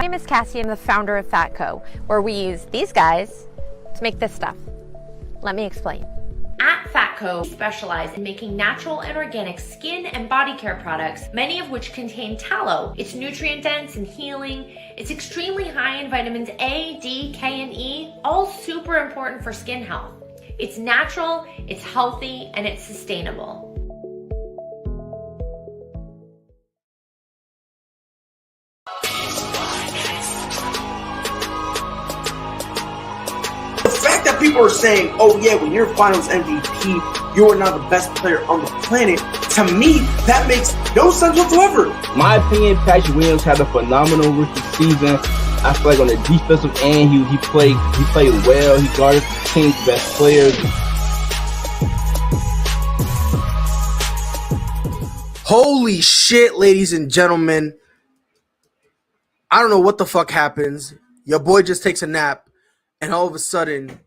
My name is Cassie. I'm the founder of Fatco, where we use these guys to make this stuff. Let me explain. At Fatco, we specialize in making natural and organic skin and body care products, many of which contain tallow. It's nutrient dense and healing. It's extremely high in vitamins A, D, K, and E, all super important for skin health. It's natural, it's healthy, and it's sustainable. People are saying, oh yeah, when you're finals MVP, you are now the best player on the planet. To me, that makes no sense whatsoever. My opinion, Patrick Williams had a phenomenal rookie season. I feel like on the defensive end, he played well. He guarded the team's best players. Holy shit, ladies and gentlemen. I don't know what the fuck happens. Your boy just takes a nap, and all of a sudden,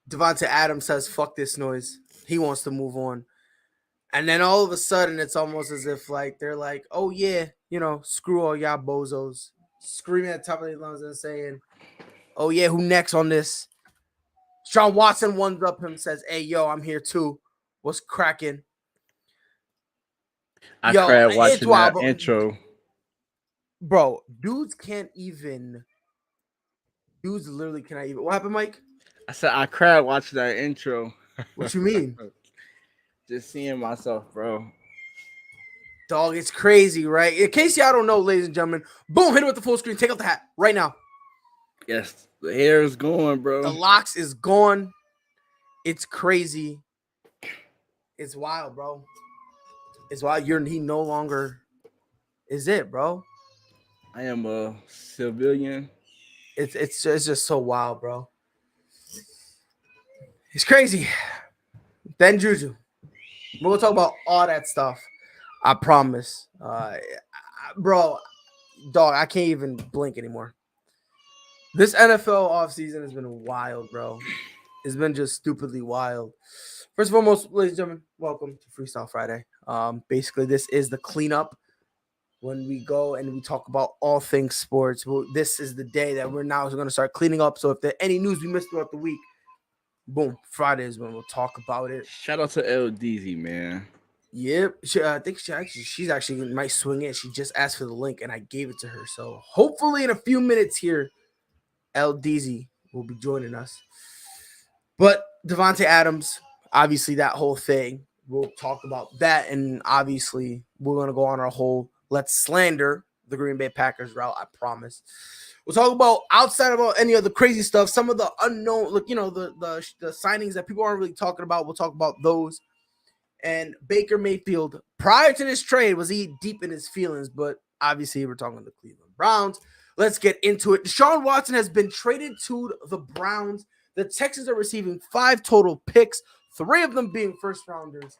Devonta Adams says, fuck this noise. He wants to move on. And then all of a sudden, it's almost as if like they're like, oh, yeah, screw all y'all bozos. Screaming at the top of their lungs and saying, oh, yeah, who next on this? Sean Watson ones up him, says, hey, yo, I'm here too. What's cracking? I cried watching that intro. Bro, dudes literally cannot even. What happened, Mike? I said I cried watching that intro. What you mean? Just seeing myself, bro. Dog, it's crazy, right? In case y'all don't know, ladies and gentlemen, boom, hit it with the full screen. Take off the hat right now. Yes, the hair is gone, bro. The locks is gone. It's crazy. It's wild, bro. It's wild. He no longer is it, bro. I am a civilian. It's just so wild, bro. It's crazy. Then Juju. We're gonna talk about all that stuff. I promise. Bro, dog, I can't even blink anymore. This NFL offseason has been wild, bro. It's been just stupidly wild. First and foremost, ladies and gentlemen, welcome to Freestyle Friday. Basically, this is the cleanup when we go and we talk about all things sports. Well, this is the day that we're now going to start cleaning up. So if there's any news we missed throughout the week, boom, Friday is when we'll talk about it. Shout out to LDZ, man. Yep. I think she's actually might swing in. She just asked for the link and I gave it to her. So hopefully in a few minutes here, LDZ will be joining us. But Devonta Adams, obviously that whole thing, we'll talk about that. And obviously we're going to go on our whole let's slander the Green Bay Packers route, I promise. We'll talk about outside about any of the crazy stuff, some of the unknown, the signings that people aren't really talking about. We'll talk about those. And Baker Mayfield, prior to this trade, was he deep in his feelings, but obviously we're talking the Cleveland Browns. Let's get into it. Deshaun Watson has been traded to the Browns. The Texans are receiving 5 total picks, 3 of them being first rounders.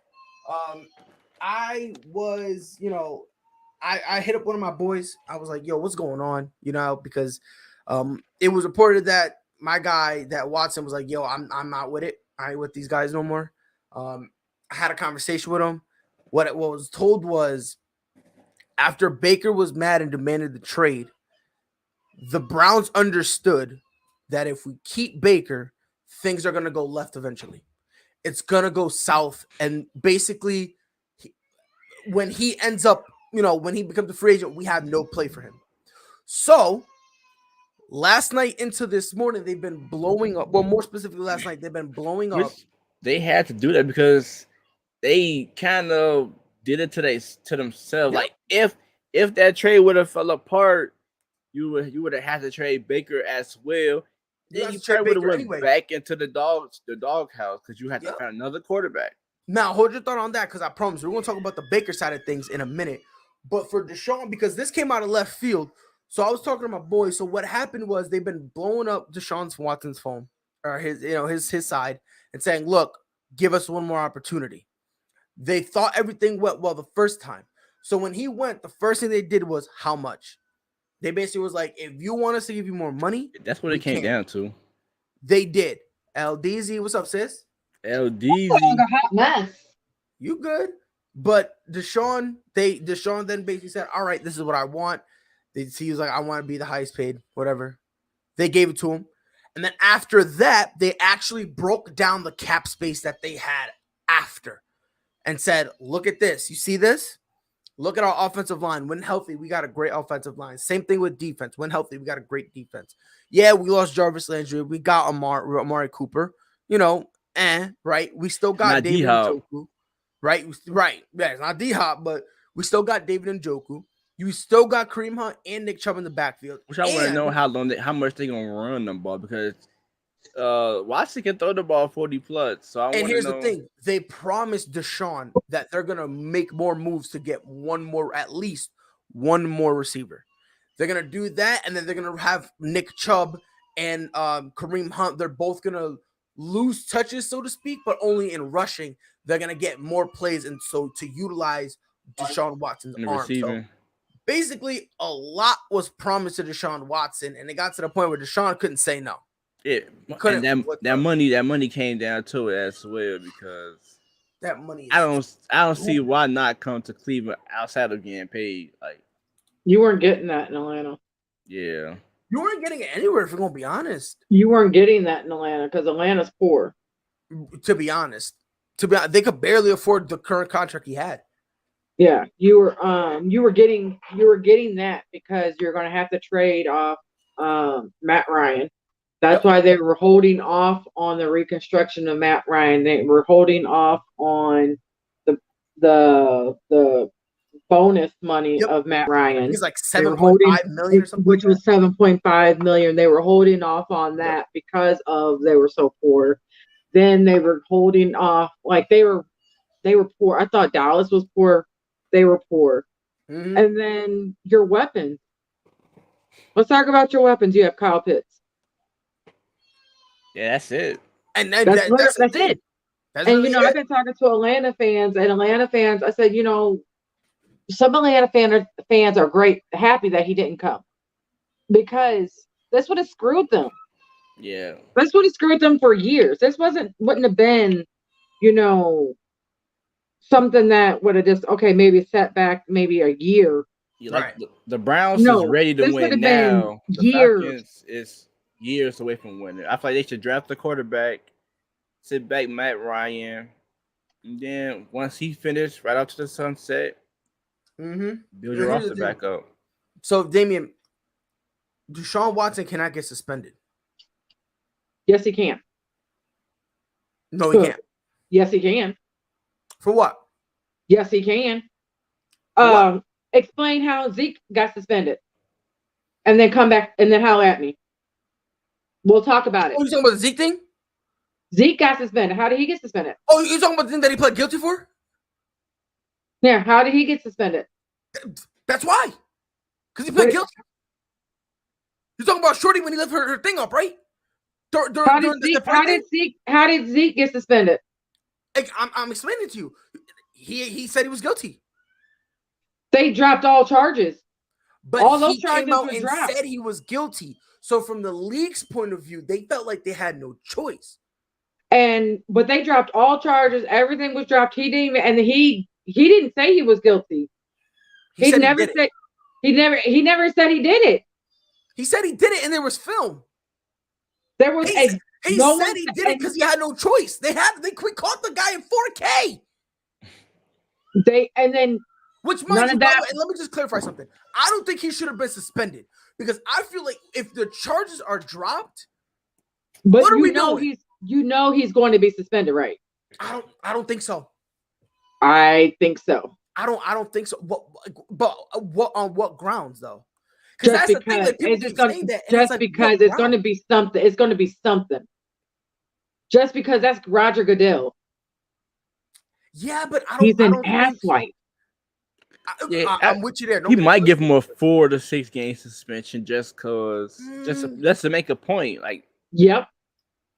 I hit up one of my boys. I was like, yo, what's going on? Because it was reported that my guy, that Watson, was like, yo, I'm not with it. I ain't with these guys no more. I had a conversation with him. What was told was after Baker was mad and demanded the trade, the Browns understood that if we keep Baker, things are going to go left eventually. It's going to go south. And basically, when he ends up, when he becomes a free agent, we have no play for him. So last night into this morning, they've been blowing up. Well, more specifically, last night, they've been blowing up. They had to do that because they kind of did it to themselves. Yep. Like if that trade would have fell apart, you would have had to trade Baker as well. Then you probably would have went back into the doghouse because you had to find another quarterback. Now, hold your thought on that because I promise we're going to talk about the Baker side of things in a minute. But for Deshaun, because this came out of left field, so I was talking to my boy. So what happened was they've been blowing up Deshaun Watson's phone or his side and saying, look, give us one more opportunity. They thought everything went well the first time. So when he went, the first thing they did was how much? They basically was like, if you want us to give you more money, that's what it came down to. They did. LDZ, what's up, sis? LDZ. Hot mess. You good. But Deshaun then basically said, all right, this is what I want. He was like, I want to be the highest paid, whatever. They gave it to him. And then after that, they actually broke down the cap space that they had after and said, look at this. You see this? Look at our offensive line. When healthy, we got a great offensive line. Same thing with defense. When healthy, we got a great defense. Yeah, we lost Jarvis Landry. We got Amari Cooper. You know, right? We still got David Njoku. Right? Yeah, it's not D-Hop, but we still got David Njoku. You still got Kareem Hunt and Nick Chubb in the backfield. Which I want to know how much they're going to run the ball, because Watson can throw the ball 40 plus. So I and here's the thing. They promised Deshaun that they're going to make more moves to get at least one more receiver. They're going to do that, and then they're going to have Nick Chubb and Kareem Hunt. They're both going to lose touches, so to speak, but only in rushing. They're going to get more plays, and so to utilize Deshaun Watson's arm. So basically, a lot was promised to Deshaun Watson, and it got to the point where Deshaun couldn't say no. Yeah, and that money came down to it as well, because that money. I don't see why not come to Cleveland outside of getting paid. Like, you weren't getting that in Atlanta. Yeah, you weren't getting it anywhere. If we're gonna be honest, you weren't getting that in Atlanta because Atlanta's poor. To be honest, they could barely afford the current contract he had. Yeah, you were getting that because you're going to have to trade off Matt Ryan. That's why they were holding off on the reconstruction of Matt Ryan. They were holding off on the bonus money of Matt Ryan. It's like $7.5 million or something, which was $7.5 million. They were holding off on that because they were so poor. Then they were holding off, like they were poor. I thought Dallas was poor. They were poor. Mm-hmm. And then your weapons. Let's talk about your weapons. You have Kyle Pitts. Yeah, that's it. And that's it. And I've been talking to Atlanta fans, I said, some Atlanta fans are happy that he didn't come, because this would have screwed them. Yeah, this would have screwed them for years. This wouldn't have been, something that would have just maybe set back maybe a year. Like the Browns is ready to win now. The Falcons is years away from winning. I feel like they should draft the quarterback, sit back Matt Ryan, and then once he finished, right out to the sunset, build your roster back up. So, Damian, Deshaun Watson cannot get suspended. Yes, he can. No, he can't. Yes, he can. For what? Yes, he can. Explain how Zeke got suspended, and then come back and then holler at me. We'll talk about it. Oh, you talking about the Zeke thing? Zeke got suspended. How did he get suspended? Oh, you talking about the thing that he pled guilty for? Yeah. How did he get suspended? That's why. Because he pled guilty. You're talking about Shorty when he left her thing up, right? How did Zeke get suspended? I'm explaining to you. He said he was guilty. They dropped all charges. But all those charges came out and said he was guilty. So from the league's point of view, they felt like they had no choice. But they dropped all charges. Everything was dropped. He didn't say he was guilty. He never said he said he did it. He said he did it, and there was film. There was he said he did it because he had no choice. They caught the guy in 4K. Which mind you, and let me just clarify something. I don't think he should have been suspended, because I feel like if the charges are dropped, what are we doing? He's going to be suspended, right? I don't think so. I think so. I don't think so. But what on what grounds though? Because that's the thing. Like, people keep saying that, just because it's going to be something. It's going to be something. Just because that's Roger Goodell. Yeah, but he's an asswipe. I'm with you there. He might give him a 4 to 6 game suspension just to make a point. Like, yep.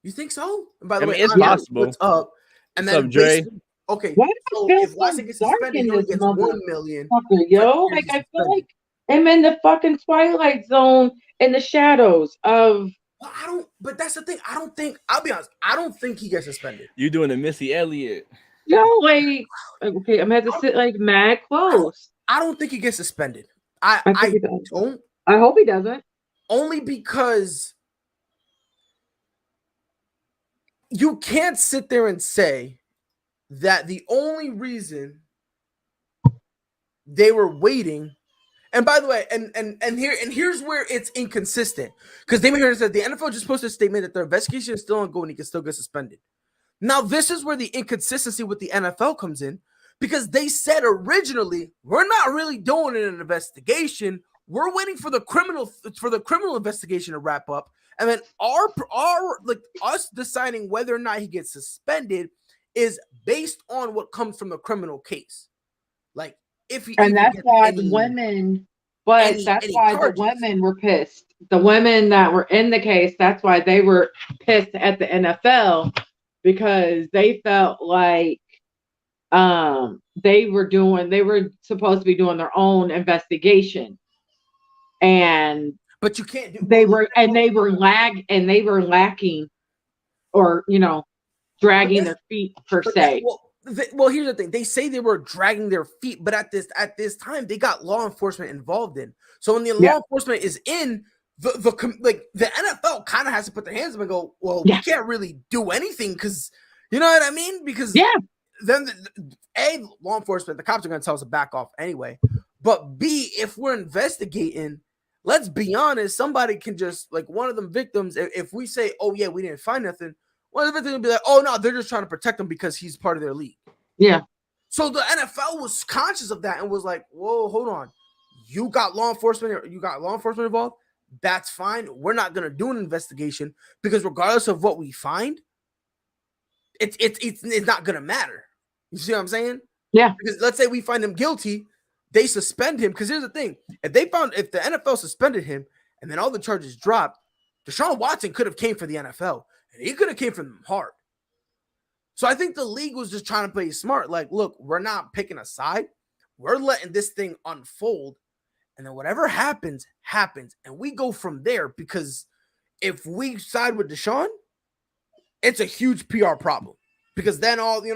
You think so? And by the way, it's possible. What's up? And what's up, Dre? Okay. Why so if Watson gets suspended, he only gets $1 million. Yo, like I feel like I'm in the fucking twilight zone in the shadows of. Well, but that's the thing. I'll be honest. I don't think he gets suspended. You're doing a Missy Elliott. No, like, okay, I'm gonna have to sit like mad close. I don't think he gets suspended. I don't. I hope he doesn't. Only because you can't sit there and say that the only reason they were waiting. And by the way, here's where it's inconsistent, because Damon Harris said the NFL just posted a statement that their investigation is still ongoing. He can still get suspended. Now, this is where the inconsistency with the NFL comes in, because they said originally, we're not really doing an investigation. We're waiting for the criminal investigation to wrap up, and then us deciding whether or not he gets suspended is based on what comes from the criminal case. Like, and that's why the women, the women were pissed. The women that were in the case, that's why they were pissed at the NFL, because they felt like they were supposed to be doing their own investigation, but you can't do. They were lacking, or dragging their feet per se. Well, here's the thing. They say they were dragging their feet, but at this time, they got law enforcement involved in. So when the law enforcement is in, the NFL kind of has to put their hands up and go, well, we can't really do anything, because you know what I mean? Because then law enforcement, the cops are going to tell us to back off anyway. But B, if we're investigating, let's be honest, somebody can just, like, one of them victims, if we say, oh yeah, we didn't find nothing, one of the victims will be like, oh no, they're just trying to protect him because he's part of their league. Yeah. So the NFL was conscious of that and was like, whoa, hold on. You got law enforcement involved. That's fine. We're not going to do an investigation, because regardless of what we find, it's not going to matter. You see what I'm saying? Yeah. Because let's say we find him guilty, they suspend him. Because here's the thing. If the NFL suspended him and then all the charges dropped, Deshaun Watson could have came for the NFL. And he could have came from them hard. So I think the league was just trying to play smart. Like, look, we're not picking a side. We're letting this thing unfold. And then whatever happens, happens. And we go from there, because if we side with Deshaun, it's a huge PR problem. Because then all the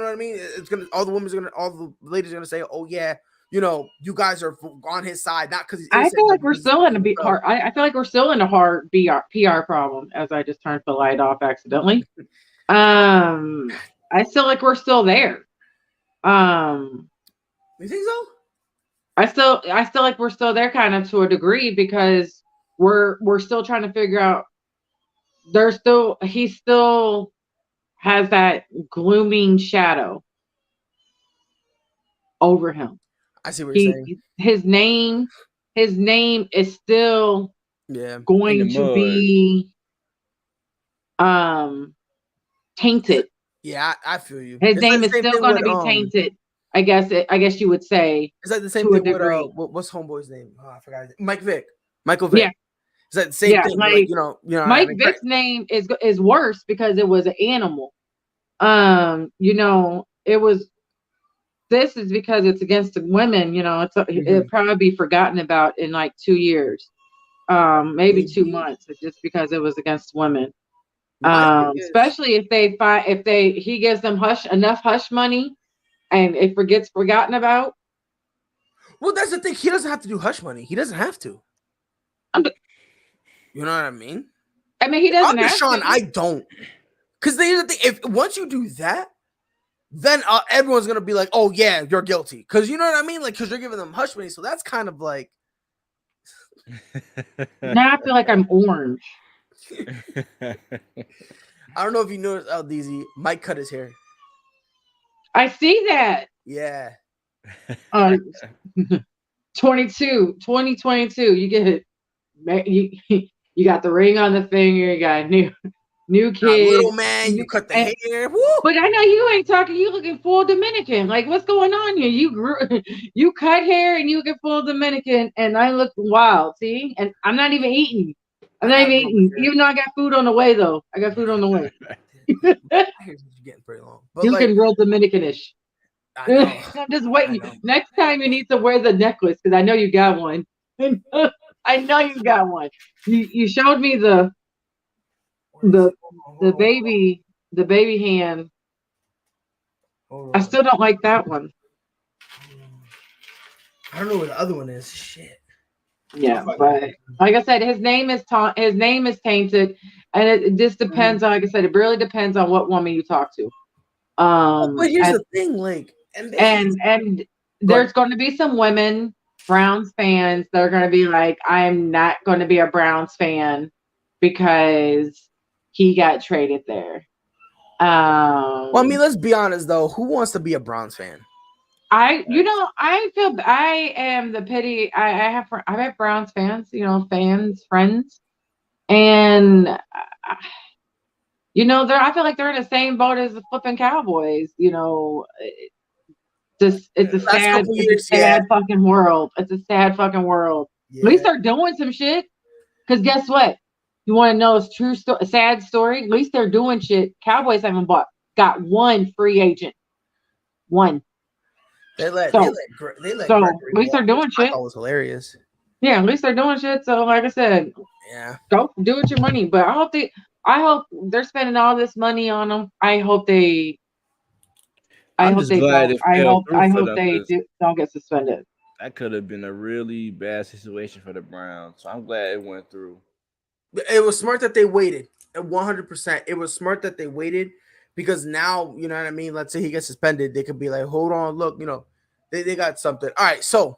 ladies are gonna say, oh yeah, you guys are on his side, not because I feel like we're still in a hard. I feel like we're still in a hard PR problem. As I just turned the light off accidentally. I feel like we're still there. You think so? I still like we're still there, kind of, to a degree, because we're still trying to figure out. He still has that glooming shadow over him. I see what you're saying. His name is still going to be tainted. Yeah, I feel you. His name is still going to be tainted. I guess you would say. Is that the same thing with what's homeboy's name? Oh, I forgot. Michael Vick. Yeah. Is that the same thing? Like, Mike Vick's name is worse because it was an animal. It was. This is because it's against the women. It'll probably be forgotten about in like 2 years, maybe 2 months, just because it was against women. Especially if he gives them enough hush money, and it gets forgotten about. Well, that's the thing. He doesn't have to do hush money. He doesn't have to. You know what I mean? I mean, he doesn't have Deshaun, to. I don't. Because the thing, if once you do that, then everyone's gonna be like, "Oh yeah, you're guilty." Because you know what I mean, like, because you're giving them hush money. So that's kind of like. Now I feel like I'm orange. I don't know if you noticed, LDZ, Mike cut his hair. I see that. Yeah. 2022. You get it. You got the ring on the finger. You got new kid. Little man, you cut the hair. Woo! But I know you ain't talking. You looking full Dominican. Like, what's going on here? You cut hair and you looking full Dominican, and I look wild. See, and I'm not even eating. Even though I got food on the way, though. I got food on the way. You're getting pretty long. But you can roll Dominicanish. I'm just waiting. Next time you need to wear the necklace, because I know you got one. I know you got one. You showed me the baby hand. I still don't like that one. I don't know where the other one is. Shit. Yeah, but like I said, his name is tainted, and it just depends on. Like I said, it really depends on what woman you talk to. But here's the thing, like, and there's going to be some women, Browns fans, that are going to be like, I'm not going to be a Browns fan because he got traded there. Well, I mean, let's be honest though. Who wants to be a Browns fan? I feel I am the pity. I have Browns fans, friends, and I feel like they're in the same boat as the flipping Cowboys. It's a sad fucking world. It's a sad fucking world. Yeah. At least they're doing some shit. Because guess what? You want to know a sad story? At least they're doing shit. Cowboys haven't got one free agent. One. They let at least they're doing shit. I thought it was hilarious. Yeah, at least they're doing shit. So like I said, yeah, go do it with your money. But I hope they're spending all this money on them. I hope they don't get suspended. That could have been a really bad situation for the Browns. So I'm glad it went through. It was smart that they waited. 100%. It was smart that they waited. Because now, you know what I mean? Let's say he gets suspended. They could be like, hold on, look, they got something. All right, so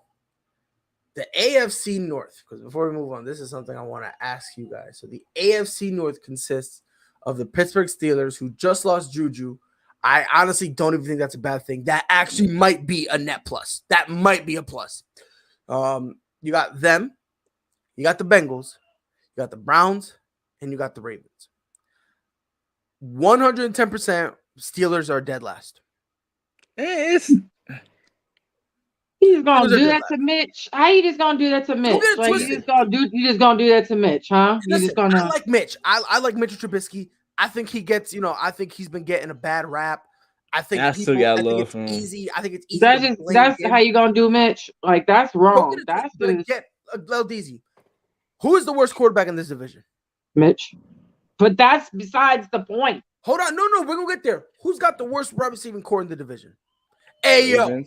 the AFC North, because before we move on, this is something I want to ask you guys. So the AFC North consists of the Pittsburgh Steelers, who just lost Juju. I honestly don't even think that's a bad thing. That actually might be a net plus. That might be a plus. You got them. You got the Bengals. You got the Browns. And you got the Ravens. 110% Steelers are dead last. He's gonna do that to Mitch. How you just gonna do that to Mitch? Like you just gonna do that to Mitch, huh? Listen, I like Mitch. I like Mitchell Trubisky. I think he gets, I think he's been getting a bad rap. I think it's easy. I think it's easy. That's how you gonna do Mitch. Like that's wrong. That's easy. Who is the worst quarterback in this division? Mitch. But that's besides the point. Hold on. No, we're going to get there. Who's got the worst wide receiving core in the division? Ayo.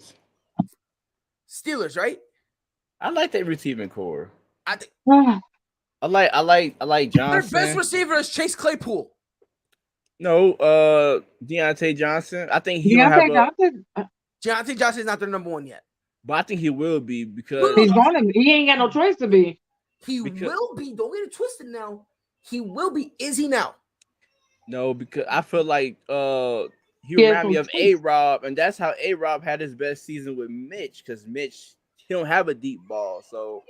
Steelers, right? I like that receiving core. I think I like Johnson. Their best receiver is Chase Claypool. No, Deontay Johnson. I think Deontay Johnson is not their number one yet. But I think he will be because he ain't got no choice to be. He will be. Don't get it twisted now. He will be. Is he now? No, because I feel like he reminds me of A-Rob, and that's how A-Rob had his best season with Mitch, because Mitch, he don't have a deep ball. So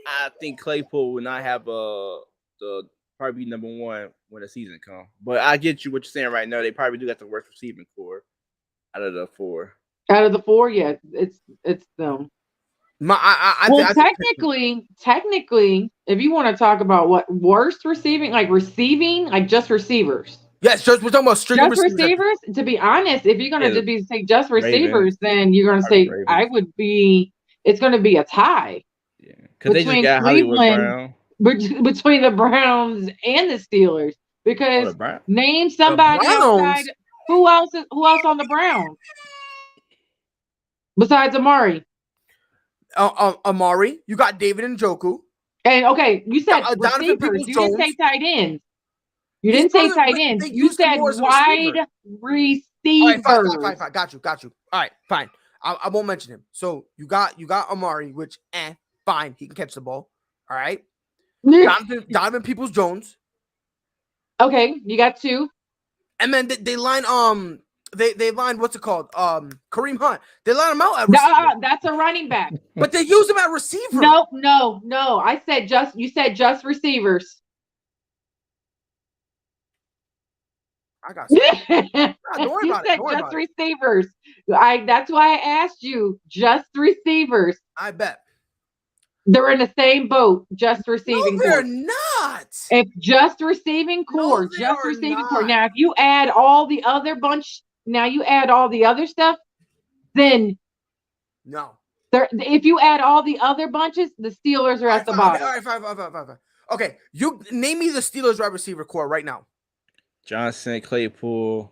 I think Claypool will not have probably be number one when the season comes. But I get you what you're saying right now. They probably do got the worst receiving core out of the four. Out of the four, yeah, it's them. Technically, if you want to talk about what worst receiving, like just receivers. Yes, we're talking about strictly receivers. To be honest, if you're gonna say just receivers, then you're gonna say it's gonna be a tie. Yeah, because they just got Hollywood Brown between the Browns and the Steelers. Because name somebody outside. Who else on the Browns besides Amari? Amari, you got David Njoku. And okay, you said receivers. You didn't say tight ends. You didn't say tight ends. You said wide receivers. All right, fine. Got you. All right, fine. I won't mention him. So you got Amari, which fine, he can catch the ball. All right. Donovan Peoples-Jones. Okay, you got two. And then they line They lined what's it called? Kareem Hunt. They line him out at receiver. That's a running back. But they use him at receiver. No. I said you said just receivers. I got you. Don't worry about it. Just receivers. That's why I asked you. Just receivers. I bet. They're in the same boat. Just receiving. No, they're not. If just receiving core, core. Now, if you add all the other stuff, then no. If you add all the other bunches, the Steelers are at the bottom. All right, fine. Okay, you name me the Steelers wide receiver core right now. Johnson, Claypool,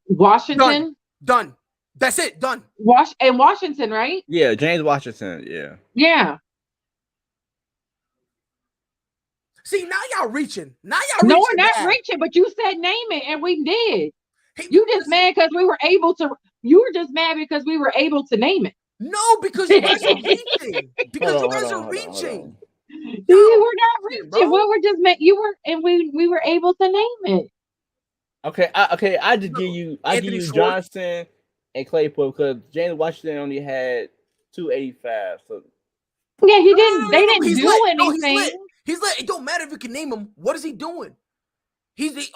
Washington. Done. That's it. Done. Washington, right? Yeah, James Washington. Yeah. Yeah. See, now y'all reaching. No, we're not reaching, but you said name it, and we did. Hey, you just mad because we were able to. You were just mad because we were able to name it. No, because you guys are reaching. Because you guys are reaching. You were not reaching. Bro. We were just you were, and we were able to name it. Okay, I just give you Johnson and Claypool because James Washington only had 285. So yeah, he didn't. They didn't do anything. He's lit. It don't matter if you can name him. What is he doing? He's the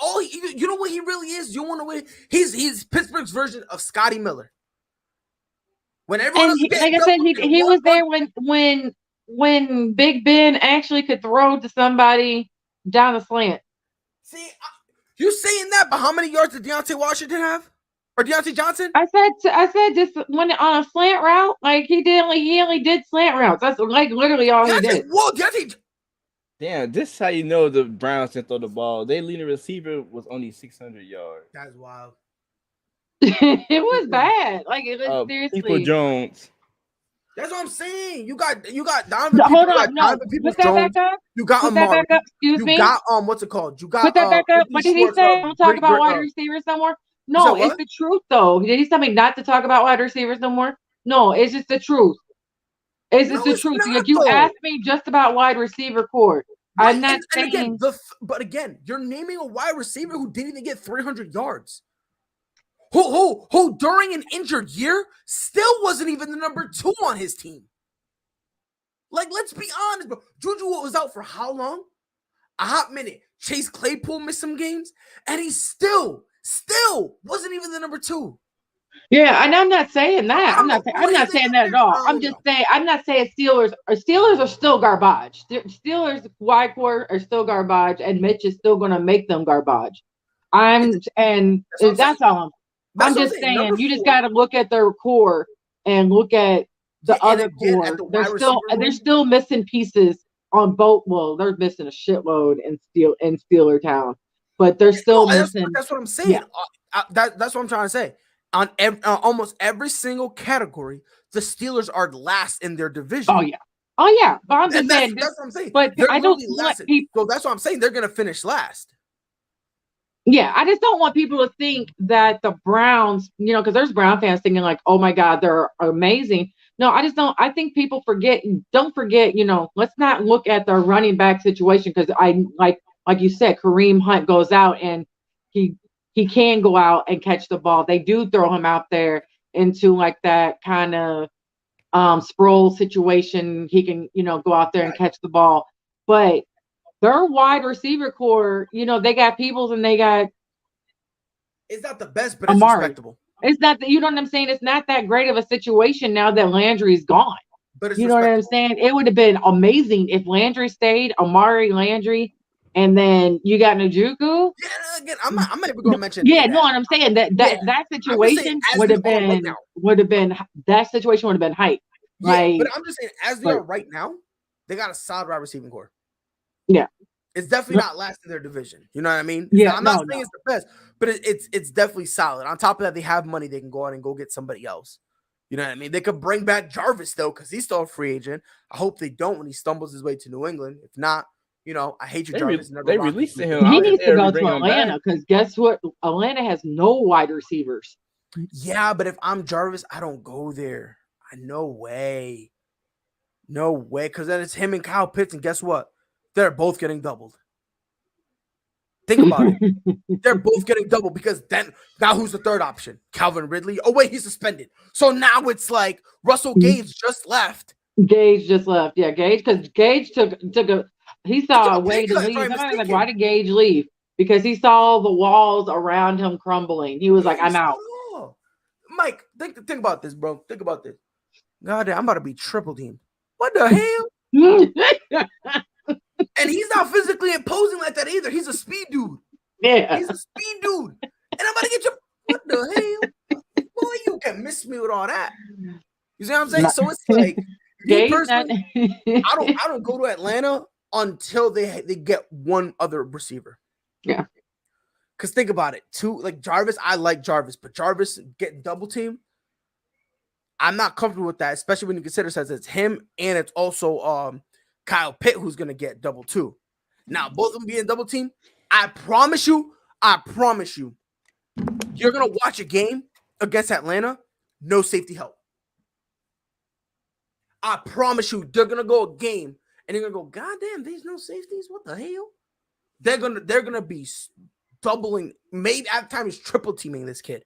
you know what he really is? You want to win? He's Pittsburgh's version of Scotty Miller. When everyone else like I said, he was there when Big Ben actually could throw to somebody down a slant. See, you saying that, but how many yards did Deontay Washington have? Or Deontay Johnson? I said just when on a slant route, like he only did slant routes. That's like literally all he did. Whoa, Deontay. Damn, this is how you know the Browns can throw the ball. Their leading receiver was only 600 yards. That's wild. It was bad. Like it was seriously. People Jones. That's what I'm saying. You got Donovan. Hold on, no. Put that back up. You got Amari. Excuse me. You got what's it called? You got put that back up. What did he say? Don't talk about wide receivers no more. No, it's the truth though. Did he tell me not to talk about wide receivers no more? No, it's just the truth. It's just the truth. Like you asked me just about wide receiver core. Right. I'm not saying. Again, but again, you're naming a wide receiver who didn't even get 300 yards. Who during an injured year still wasn't even the number 2 on his team. Like, let's be honest, bro. Juju was out for how long? A hot minute. Chase Claypool missed some games, and he still wasn't even the number 2. Yeah, and I'm not saying that. I'm not saying that at all. I'm just saying I'm not saying Steelers are still garbage. Steelers wide core are still garbage, and Mitch is still going to make them garbage. That's all I'm just saying. You just got to look at their core and look at the other core. They're still missing pieces on both. Well, they're missing a shitload in Steeler Town, but they're still missing. That's what I'm saying. Yeah. That's what I'm trying to say. On almost every single category, the Steelers are last in their division. Oh yeah. But I'm just saying. That's what I'm saying. But I don't want people. So that's what I'm saying. They're going to finish last. Yeah, I just don't want people to think that the Browns, because there's Brown fans thinking like, oh my God, they're amazing. No, I just don't. I think people don't forget, let's not look at the running back situation because like you said, Kareem Hunt goes out and he can go out and catch the ball. They do throw him out there into like that kind of Sproul situation. He can, go out there and catch the ball. But their wide receiver core, they got Peoples and they got. It's not the best, but it's Amari. respectable. It's not that, you know what I'm saying? It's not that great of a situation now that Landry's gone. But it's you know what I'm saying? It would have been amazing if Landry stayed, Amari, Landry, and then you got Njoku. Yeah, again, I'm not even going to mention. Yeah, no, what I'm saying that situation would have been that situation would have been hype. Yeah, like, but I'm just saying, as they are right now, they got a solid wide receiving core. Yeah, it's definitely not last in their division. You know what I mean? Yeah, I'm not saying it's the best, but it's definitely solid. On top of that, they have money; they can go out and go get somebody else. You know what I mean? They could bring back Jarvis though, because he's still a free agent. I hope they don't when he stumbles his way to New England. If not, I hate you, Jarvis. They released him. He needs to go to Atlanta because guess what? Atlanta has no wide receivers. Yeah, but if I'm Jarvis, I don't go there. No way. Because then it's him and Kyle Pitts, and guess what? They're both getting doubled. Think about it. They're both getting doubled because then now who's the third option? Calvin Ridley. Oh wait, he's suspended. So now it's like Russell Gage just left. Gage just left. Yeah, Gage, because Gage took a. He saw a way to leave. Somebody was like, why did Gage leave? Because he saw the walls around him crumbling. He was like, I'm out. Mike, think about this, bro. Think about this. God damn, I'm about to be triple teamed. What the hell? And he's not physically imposing like that either. He's a speed dude. Yeah. He's a speed dude. And I'm about to get you. What the hell? Boy, you can miss me with all that. You see what I'm saying? So it's like, me personally, I don't go to Atlanta until they get one other receiver. Yeah. Because think about it. Jarvis, I like Jarvis, but Jarvis getting double team, I'm not comfortable with that, especially when you consider says it's him and it's also Kyle Pitt who's gonna get double too. Now, both of them being double team, I promise you, you're going to watch a game against Atlanta, no safety help. I promise you, they're going to go a game, and they're going to go, God damn, there's no safeties? What the hell? They're gonna be doubling, maybe at times triple teaming this kid.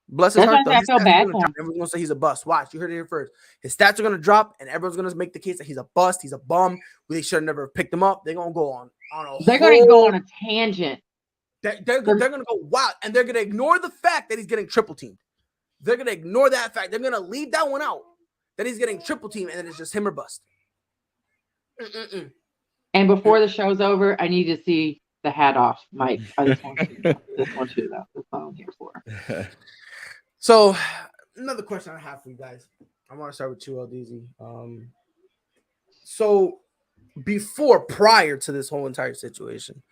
Bless his heart, though. I feel bad for him. Everyone's gonna say he's a bust. Watch, you heard it here first. His stats are gonna drop, and everyone's gonna make the case that he's a bust. He's a bum. They should have never picked him up. They're gonna go on a. They're gonna go on a tangent. They're gonna go wild, and they're gonna ignore the fact that he's getting triple teamed. They're gonna ignore that fact. They're gonna leave that one out, that he's getting triple teamed, and then it's just him or bust. And before the show's over, I need to see the hat off, Mike. I just want you to know. That's what I'm here for. So, another question I have for you guys. I want to start with you, LDZ. So, prior to this whole entire situation,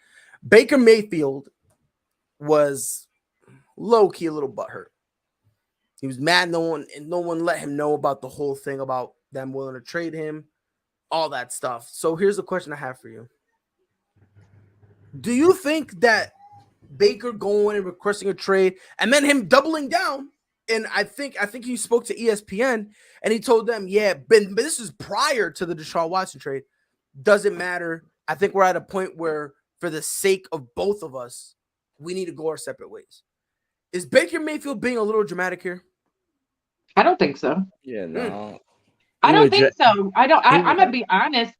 Baker Mayfield was low-key a little butthurt. He was mad no one let him know about the whole thing about them willing to trade him, all that stuff. So here's the question I have for you. Do you think that Baker going and requesting a trade and then him doubling down, and I think he spoke to ESPN and he told them, yeah, but this is prior to the Deshaun Watson trade. Doesn't matter. I think we're at a point where for the sake of both of us, we need to go our separate ways. Is Baker Mayfield being a little dramatic here? I don't think so. Yeah, no. I don't think so. I'm gonna be honest.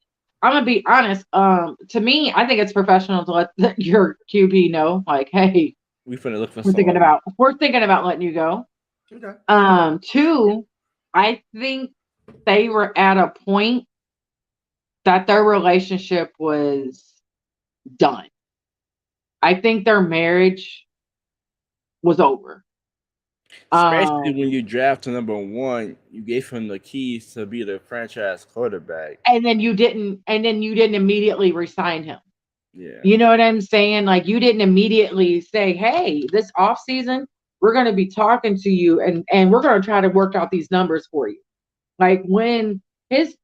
To me, I think it's professional to let your QB know, like, hey, we're thinking about letting you go. Okay. Two, I think they were at a point that their relationship was done. I think their marriage was over. Especially when you draft to number 1, you gave him the keys to be the franchise quarterback. And then you didn't immediately resign him. Yeah. You know what I'm saying? Like, you didn't immediately say, hey, this offseason, we're going to be talking to you and we're going to try to work out these numbers for you. Like, when they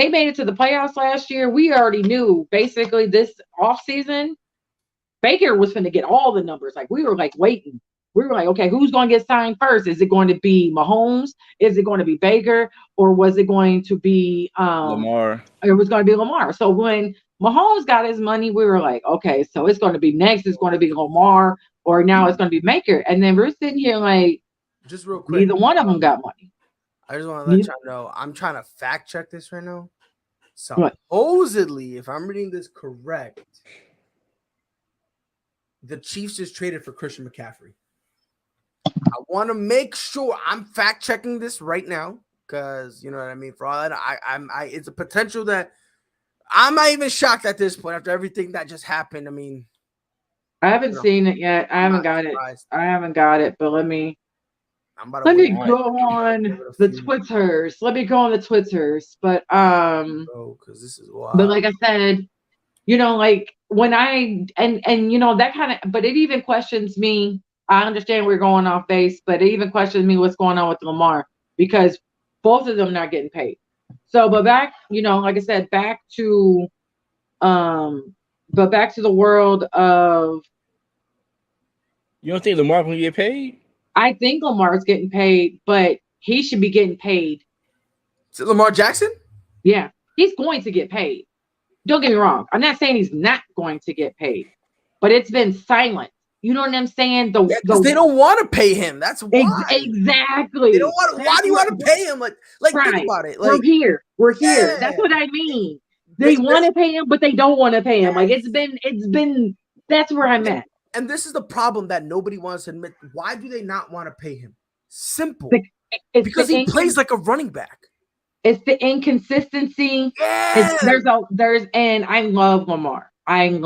made it to the playoffs last year, we already knew basically this offseason, Baker was going to get all the numbers. Like, we were like waiting. We were like, okay, who's going to get signed first? Is it going to be Mahomes? Is it going to be Baker? Or was it going to be Lamar? It was going to be Lamar. So when Mahomes got his money, we were like, okay, so it's going to be next. It's going to be Lamar, or now it's going to be Baker. And then we're sitting here like, just real quick, neither one of them got money. I just want to let y'all know, I'm trying to fact check this right now. Supposedly, if I'm reading this correct, the Chiefs just traded for Christian McCaffrey. I want to make sure I'm fact checking this right now because you know what I mean. For all that, it's a potential that I'm not even shocked at this point after everything that just happened. I mean, I haven't seen it yet. I haven't got it. But let me go on the Twitters. But because this is wild. But like I said, you know, like when I and you know that kind of. But it even questions me. I understand we're going off base, but it even questions me what's going on with Lamar because both of them not getting paid. So, but back, you know, like I said, back to the world of. You don't think Lamar can get paid? I think Lamar's getting paid, but he should be getting paid. Is it Lamar Jackson? Yeah, he's going to get paid. Don't get me wrong. I'm not saying he's not going to get paid, but it's been silent. You know what I'm saying? Because they don't want to pay him. That's why. Exactly. They don't want. Why do you want to pay him? Like right. Think about it. Like, we're here. That's what I mean. They want to pay him, but they don't want to pay him. Like it's been. That's where I'm at. And this is the problem that nobody wants to admit. Why do they not want to pay him? Simple. Because he plays like a running back. It's the inconsistency. Yeah. And I love Lamar. I am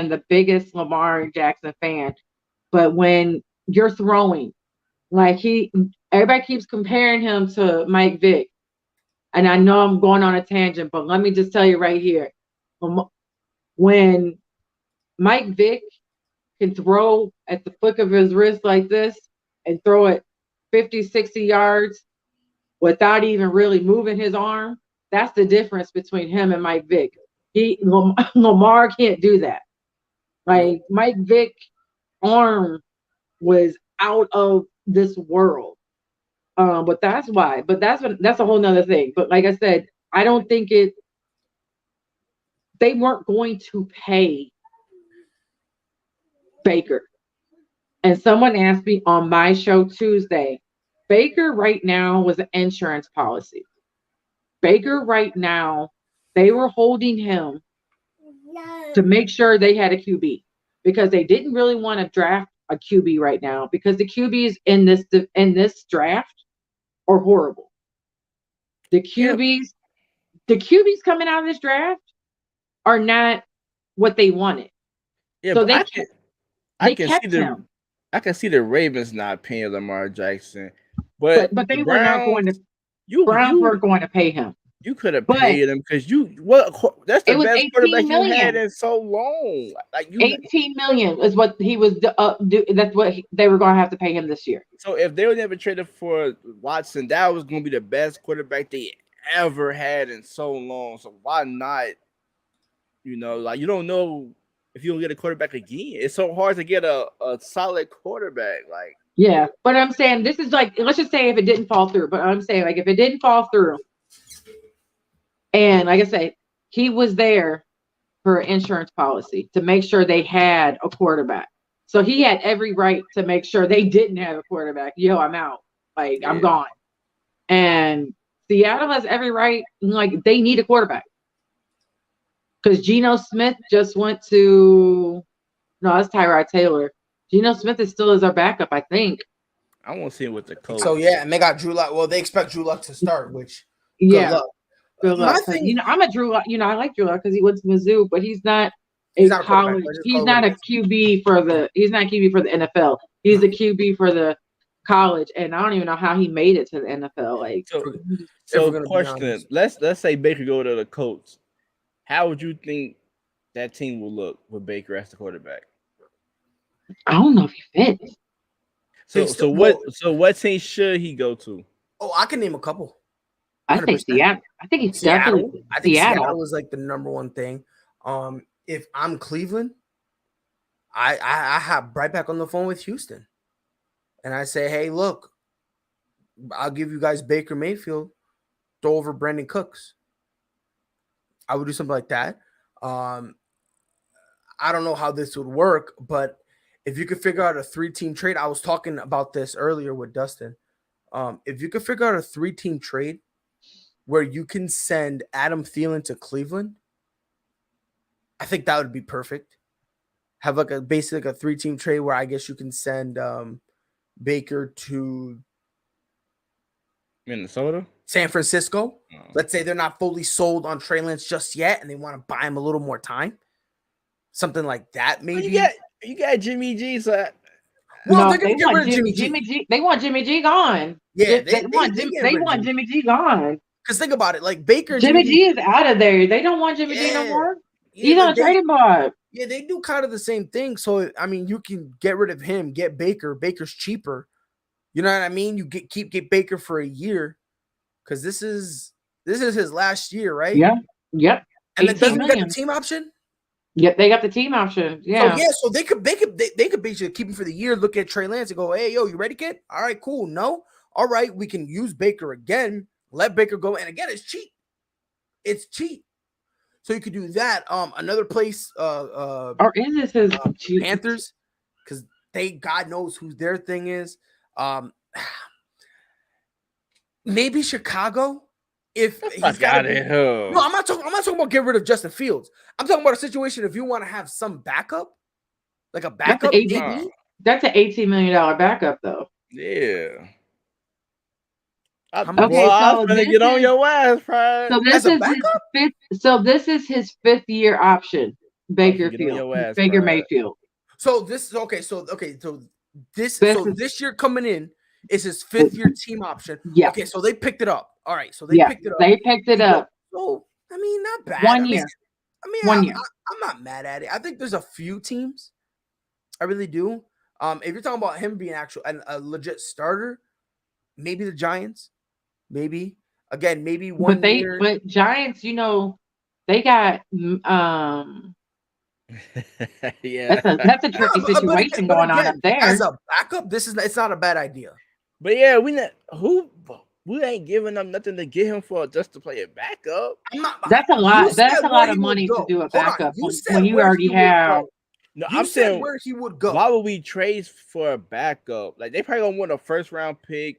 the biggest Lamar Jackson fan. But when you're throwing, like everybody keeps comparing him to Mike Vick. And I know I'm going on a tangent, but let me just tell you right here. When Mike Vick can throw at the flick of his wrist like this and throw it 50, 60 yards without even really moving his arm, that's the difference between him and Mike Vick. Lamar can't do that. Like Mike Vick arm was out of this world. But that's why. But that's a whole nother thing. But like I said, I don't think they weren't going to pay Baker. And someone asked me on my show Tuesday, Baker right now was an insurance policy. Baker right now, they were holding him to make sure they had a QB because they didn't really want to draft a QB right now because the QBs in this draft are horrible. The QBs coming out of this draft are not what they wanted. Yeah, so I can see the Ravens not paying Lamar Jackson, but they were not going to. Browns weren't going to pay him. You could have paid him because that's the best quarterback you had in so long. Like $18 million is what he was. That's what they were going to have to pay him this year. So if they were never traded for Watson, that was going to be the best quarterback they ever had in so long. So why not? You know, like you don't know if you don't get a quarterback again. It's so hard to get a solid quarterback. Like yeah, but I'm saying this is like let's just say if it didn't fall through. But I'm saying like if it didn't fall through. And like I say, he was there for an insurance policy to make sure they had a quarterback. So he had every right to make sure they didn't have a quarterback. Yo, I'm out. Like, I'm gone. And Seattle has every right. Like, they need a quarterback. Because Geno Smith just went to – no, that's Tyrod Taylor. Geno Smith is still as our backup, I think. I want to see him with the coach. So, yeah, and they got Drew Lock. Well, they expect Drew Lock to start, which good luck. Good luck. I'm a Drew Lock. I like Drew Lock because he went to Mizzou, but he's not a college. He's not a QB for the. He's not a QB for the NFL. He's a QB for the college, and I don't even know how he made it to the NFL. Like, so question. Let's say Baker go to the Colts. How would you think that team will look with Baker as the quarterback? I don't know if he fits. So what team should he go to? Oh, I can name a couple. 100%. I think Seattle. I think he's definitely I think Seattle was like the number one thing. If I'm Cleveland, I have right back on the phone with Houston, and I say, hey, look, I'll give you guys Baker Mayfield, throw over Brandon Cooks. I would do something like that. I don't know how this would work, but if you could figure out a 3-team trade, I was talking about this earlier with Dustin. If you could figure out a 3-team trade where you can send Adam Thielen to Cleveland, I think that would be perfect. Have like basically a 3-team trade where I guess you can send Baker to Minnesota, San Francisco. Let's say they're not fully sold on Trey Lance just yet, and they want to buy him a little more time. Something like that, maybe. You got Jimmy G. So they're gonna get rid of Jimmy G. They want Jimmy G gone. Yeah, they want Jimmy G gone. Because think about it, like Baker, Jimmy G is out of there. They don't want Jimmy G no more. He's on a trading block. Yeah, they do kind of the same thing. So I mean, you can get rid of him, get Baker. Baker's cheaper. You know what I mean? You get Baker for a year because this is his last year, right? Yeah. Yep. And then doesn't get the team option. Yep, they got the team option. Yeah. So they could basically keep him for the year. Look at Trey Lance and go, hey, yo, you ready, kid? All right, cool. No, all right, we can use Baker again. Let Baker go. And again, it's cheap. It's cheap. So you could do that. Another place, or is this his Panthers? Because God knows who their thing is. Maybe Chicago. If he's got it. No, I'm not talking about getting rid of Justin Fields. I'm talking about a situation if you want to have some backup, like a backup. That's an $18 million backup, though. Yeah. I'm gonna get on your ass, Pride. So this is his 5th year option, Baker Mayfield. So this year coming in is his 5th year team option. Yeah. Okay, so they picked it up. All right, so they picked it up. They picked it up. So I mean, not bad. 1 year. I mean, I'm not mad at it. I think there's a few teams. I really do. If you're talking about him being a legit starter, maybe the Giants. Maybe again, maybe one year. But Giants, They got Yeah, that's a tricky situation going on up there. As a backup, it's not a bad idea. But yeah, we ain't giving up nothing to get him for just to play a backup. That's a lot. That's a lot of money to do a backup when you already have. No, I'm saying where he would go. Why would we trade for a backup? Like they probably gonna want a first round pick,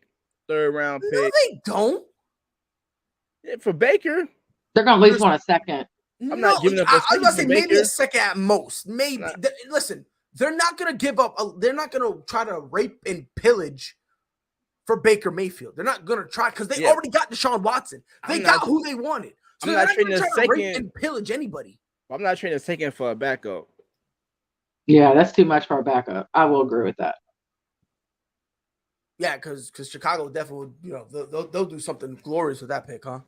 third round pick. No, they don't. Yeah, for Baker, they're gonna at least want a second. I'm not giving up. I was gonna say maybe a second at most. Maybe. Listen, they're not gonna give up. They're not gonna try to rape and pillage for Baker Mayfield. They're not gonna try because they already got Deshaun Watson. They got who they wanted. So I'm not trading a second. Rape and pillage anybody. I'm not trading a second for a backup. Yeah, that's too much for a backup. I will agree with that. Yeah, because Chicago definitely, they'll do something glorious with that pick, huh?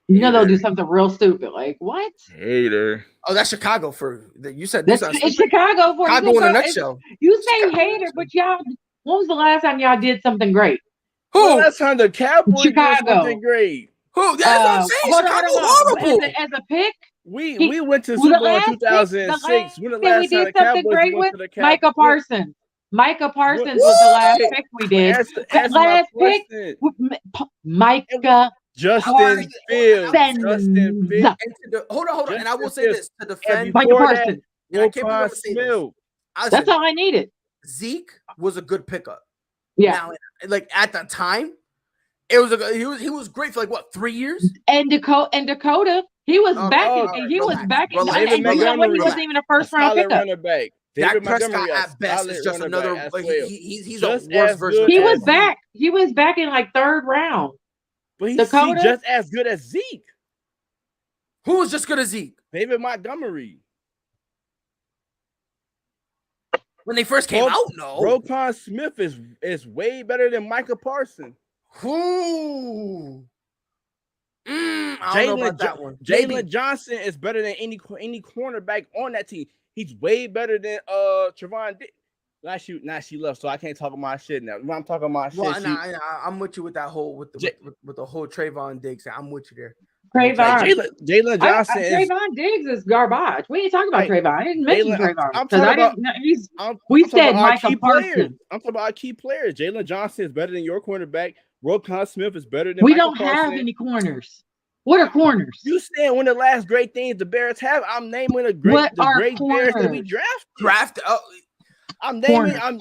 They'll do something real stupid. Like what? Hater. Oh, that's Chicago you said it's Chicago for Chicago in a nutshell. You say Chicago hater, but y'all. When was the last time y'all did something great? Who? Last time the Cowboys Chicago did something great. Who? That's what I'm saying. Chicago horrible. As a pick. We went to Super Bowl in 2006. When the last time the Cowboys went to the Cowboys? Micah Parsons. Micah Parsons was the last pick we did. Last pick, Micah. Justin Fields. Hold on. And I will say this to defend Micah Parsons. I can't believe say this. That's all I needed. Zeke was a good pickup. Yeah. Now, like at the time, it was he was great for 3 years. And Dakota. He was back. He was back. And he wasn't even a first round pickup. Dak Prescott at best is just another. He's a worse version. He was back. He was back in third round. But he's just as good as Zeke. Who was just good as Zeke? David Montgomery. When they first came out, no. Roquan Smith is way better than Micah Parsons. Who? I don't know about that one. Jalen Johnson is better than any cornerback on that team. He's way better than Trevon Diggs. Now she left, so I can't talk about shit now. When I'm talking about shit, I'm with you with that whole with the whole Trevon Diggs. I'm with you there. Jalen Johnson. Trevon Diggs is garbage. We ain't talking about Trevon. I didn't mention Trevon because we said Micah Parsons. I'm talking about our key players. Jalen Johnson is better than your cornerback. Roquan Smith is better than. We don't have any corners. What are corners? You said one of the last great things the Bears have. I'm naming the great Bears that we drafted. I'm naming. I'm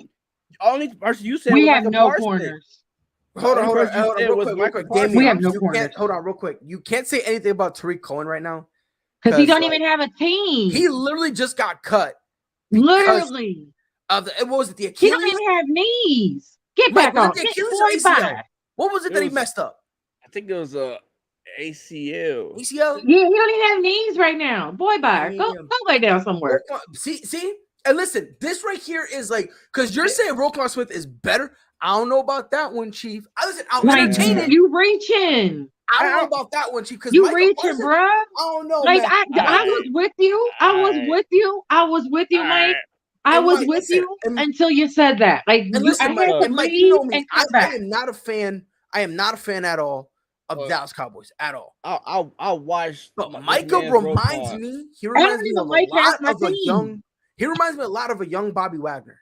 only person you said. We have no corners. Hold on, real quick. We have no corners. Hold on, real quick. You can't say anything about Tariq Cohen right now because he don't even have a team. He literally just got cut. Literally. What was it? The Achilles? He don't even have knees. Get back on. The Achilles or ACL? What was it that he messed up? I think it was ACL. ACL? Yeah, he don't even have knees right now. Boy, bye. Go lay down somewhere. See? And listen, this right here is because you're saying Roquan Smith is better. I don't know about that one, Chief. I'll entertain it. You reaching. I don't know about that one, Chief. Because you reaching, bro. I don't know. I was with you. I was with you, Mike. I was with you until you said that. Mike, you know me. I am not a fan. I am not a fan at all of Dallas Cowboys at all. I'll watch. But Micah reminds me. He reminds me of a lot of a young Bobby Wagner.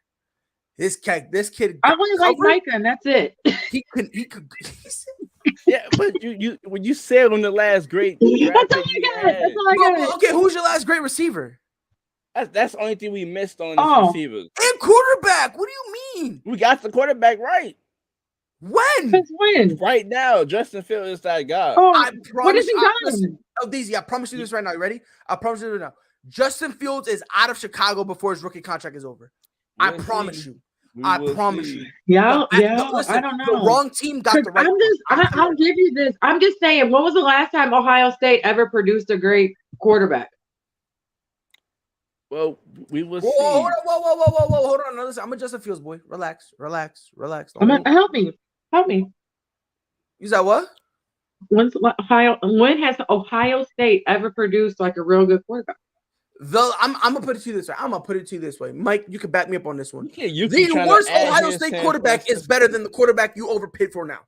This kid. I only like Micah, and that's it. He could. Yeah, but you when you said on the last great. That's all I got. Okay, who's your last great receiver? That's the only thing we missed on the receivers. And quarterback. What do you mean? We got the quarterback right. When? Since when? Right now, Justin Fields is that guy. What has he done? I promise you this right now. You ready? I promise you this right now. Justin Fields is out of Chicago before his rookie contract is over. I promise you. I promise you. Yeah. Listen, I don't know. The wrong team got the right. I'll give you this. I'm just saying. When was the last time Ohio State ever produced a great quarterback? Well, we will see. Whoa, hold on. No, listen, I'm a Justin Fields boy. Relax. Help me. You said what? When has Ohio State ever produced a real good quarterback? I'm gonna put it to you this way. Mike, you can back me up on this one. The worst Ohio State quarterback is better than the quarterback you overpaid for now.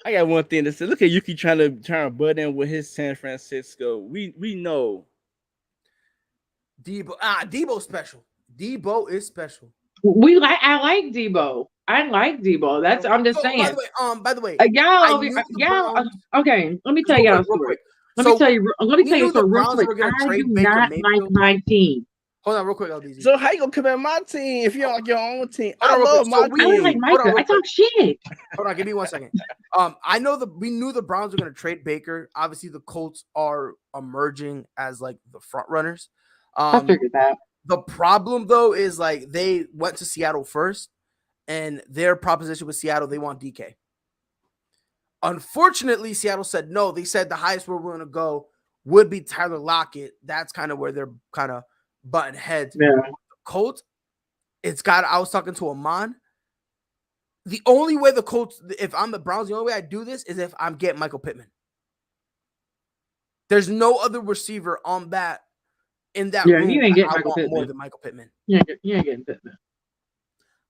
I got one thing to say. Look at Yuki trying to butt in with his San Francisco. We know. Debo's special. Debo is special. I like Debo. I like Debo. That's I'm just saying. By the way, y'all. Okay, let me tell y'all a story. Let me tell you a story real quick. I do not like my team. Hold on, real quick, LDZ. So how you gonna come at my team if you don't like your own team? I love my team. I don't like Micah. I talk shit. Hold on, give me 1 second. I know we knew the Browns were gonna trade Baker. Obviously, the Colts are emerging as like the front runners. I figured that. The problem though is like they went to Seattle first, and their proposition with Seattle, they want DK. Unfortunately, Seattle said no. They said the highest we're willing to go would be Tyler Lockett. That's kind of where they're kind of button heads. Yeah. Colts, I was talking to Amon. The only way the Colts, if I'm the Browns, the only way I do this is if I'm getting Michael Pittman. There's no other receiver on that in that room. You ain't getting Michael Pittman. More than Michael Pittman. You ain't getting Pittman.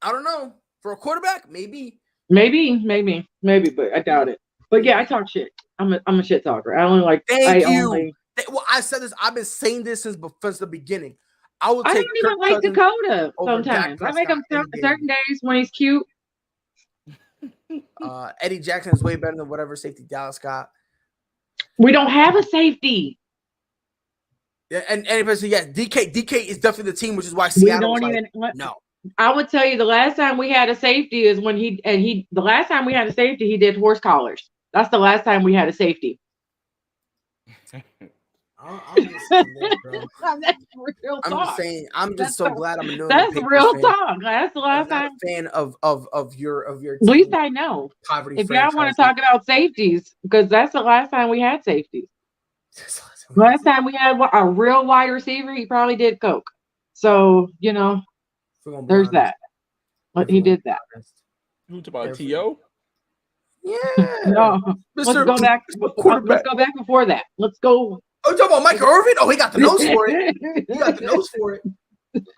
I don't know. For a quarterback, maybe, but I doubt it. But yeah, I talk shit. I'm a shit talker. I only like. Thank you. Well, I said this. I've been saying this since the beginning. I don't even like Dakota sometimes. I like him certain days when he's cute. Eddie Jackson is way better than whatever safety Dallas got. We don't have a safety. Yeah, and yes, DK is definitely the team, which is why Seattle. No. I would tell you the last time we had a safety is when he did horse collars. That's the last time we had a safety. I'm just saying this, bro. That's real talk. I'm just so glad I'm doing. That's real talk. That's the last time. I'm a fan of your. At least I know. If y'all want to talk about safeties, because that's the last time we had safeties. Last time we had a real wide receiver, he probably did coke. So there's that. But he did that. You talk about T.O.? Yeah. No. Let's go back before that. Let's go. Oh, you talking about Michael Irvin? Oh, he got the nose for it. He got the nose for it.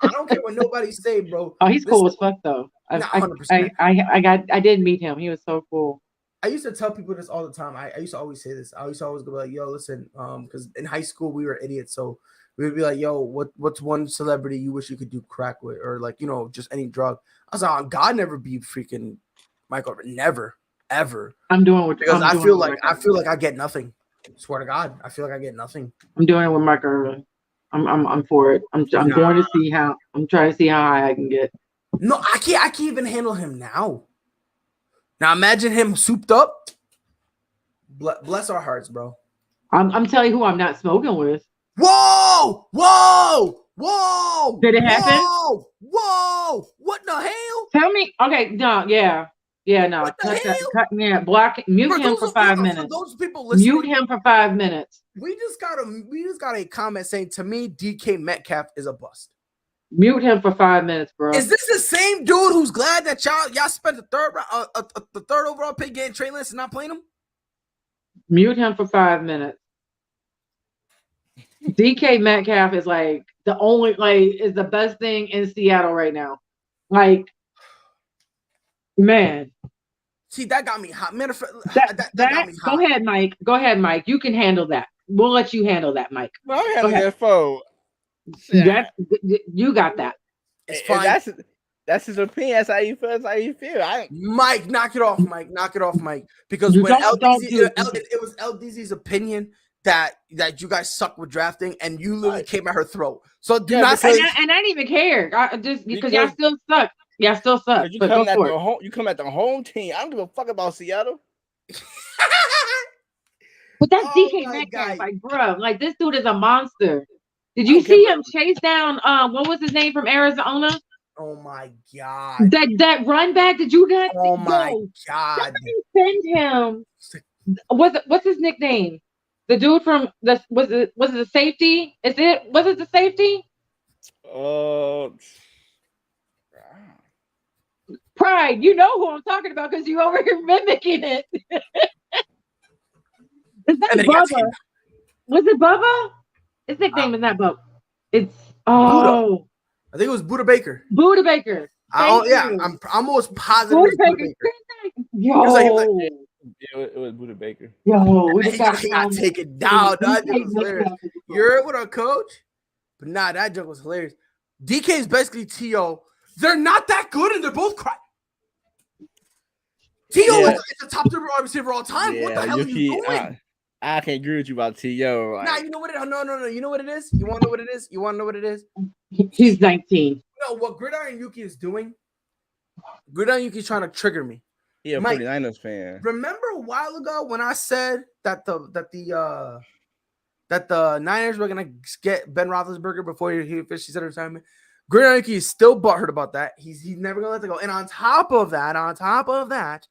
I don't care what nobody say, bro. Oh, he's cool as fuck though. I did meet him. He was so cool. I used to tell people this all the time. I used to always say this. I used to always go like, "Yo, listen," because in high school we were idiots, so we would be like, "Yo, what's one celebrity you wish you could do crack with, or like just any drug?" I was like, "God, never be freaking Michael Irvin, never, ever." I'm doing it because I feel like I get nothing. Swear to God, I feel like I get nothing. I'm doing it with Michael Irvin. I'm for it. I'm going to see how. I'm trying to see how high I can get. No, I can't even handle him now. Now imagine him souped up. Bless our hearts, bro. I'm telling you who I'm not smoking with. Whoa! Did it happen? Whoa! What the hell? Tell me. Okay, no, yeah, no. What the hell? Block. Mute him for 5 minutes. Those people listening. Mute him for 5 minutes. We just got a comment saying to me, DK Metcalf is a bust. Mute him for 5 minutes, bro. Is this the same dude who's glad that y'all spent the third overall pick getting Trey Lance and not playing him? Mute him for 5 minutes. DK Metcalf is like the only is the best thing in Seattle right now. Like, man. See, that got me hot. Matter of fact, that got me hot. Go ahead, Mike. You can handle that. We'll let you handle that, Mike. Well, I'm handling that phone. You got that. It's fine. That's his opinion. That's how you feel. That's how you feel. Mike, knock it off, Mike. Knock it off, Mike. Because when it was LDZ's opinion that you guys suck with drafting, and you literally came at her throat. So do not say. And I didn't even care. Just because y'all still suck. Y'all still suck. You come at the home team. I don't give a fuck about Seattle. But that's DK Metcalf, like, bro. Like, this dude is a monster. Did you see him chase down? What was his name from Arizona? Oh my God! That run back. Did you not? Oh my God! Send him. What's his nickname? The dude from was it the safety? Was it the safety? Pride. You know who I'm talking about because you over here mimicking it. Is that Bubba? Was it Bubba? His nickname is not Bubba. It's Buddha. I think it was Buddha Baker. Buddha Baker. I'm almost positive. Buddha Baker. Yo. It was Buda Baker. Yo, we just He got taken down. That joke was hilarious. You heard what, coach? But nah, that joke was hilarious. DK is basically T.O. They're not that good, and they're both crying. T.O. is the top 3 wide receiver of all time. What the hell are you doing? I can't agree with you about T.O. Nah, you know what it is? No. You know what it is? You want to know what it is? He's 19. No, what Gridiron Yuki is doing, Gridiron Yuki is trying to trigger me. Yeah, 49ers fan. Remember a while ago when I said that the Niners were gonna get Ben Roethlisberger before he officially said retirement? Gridiron Yuki is still butthurt about that. He's never gonna let it go. And on top of that,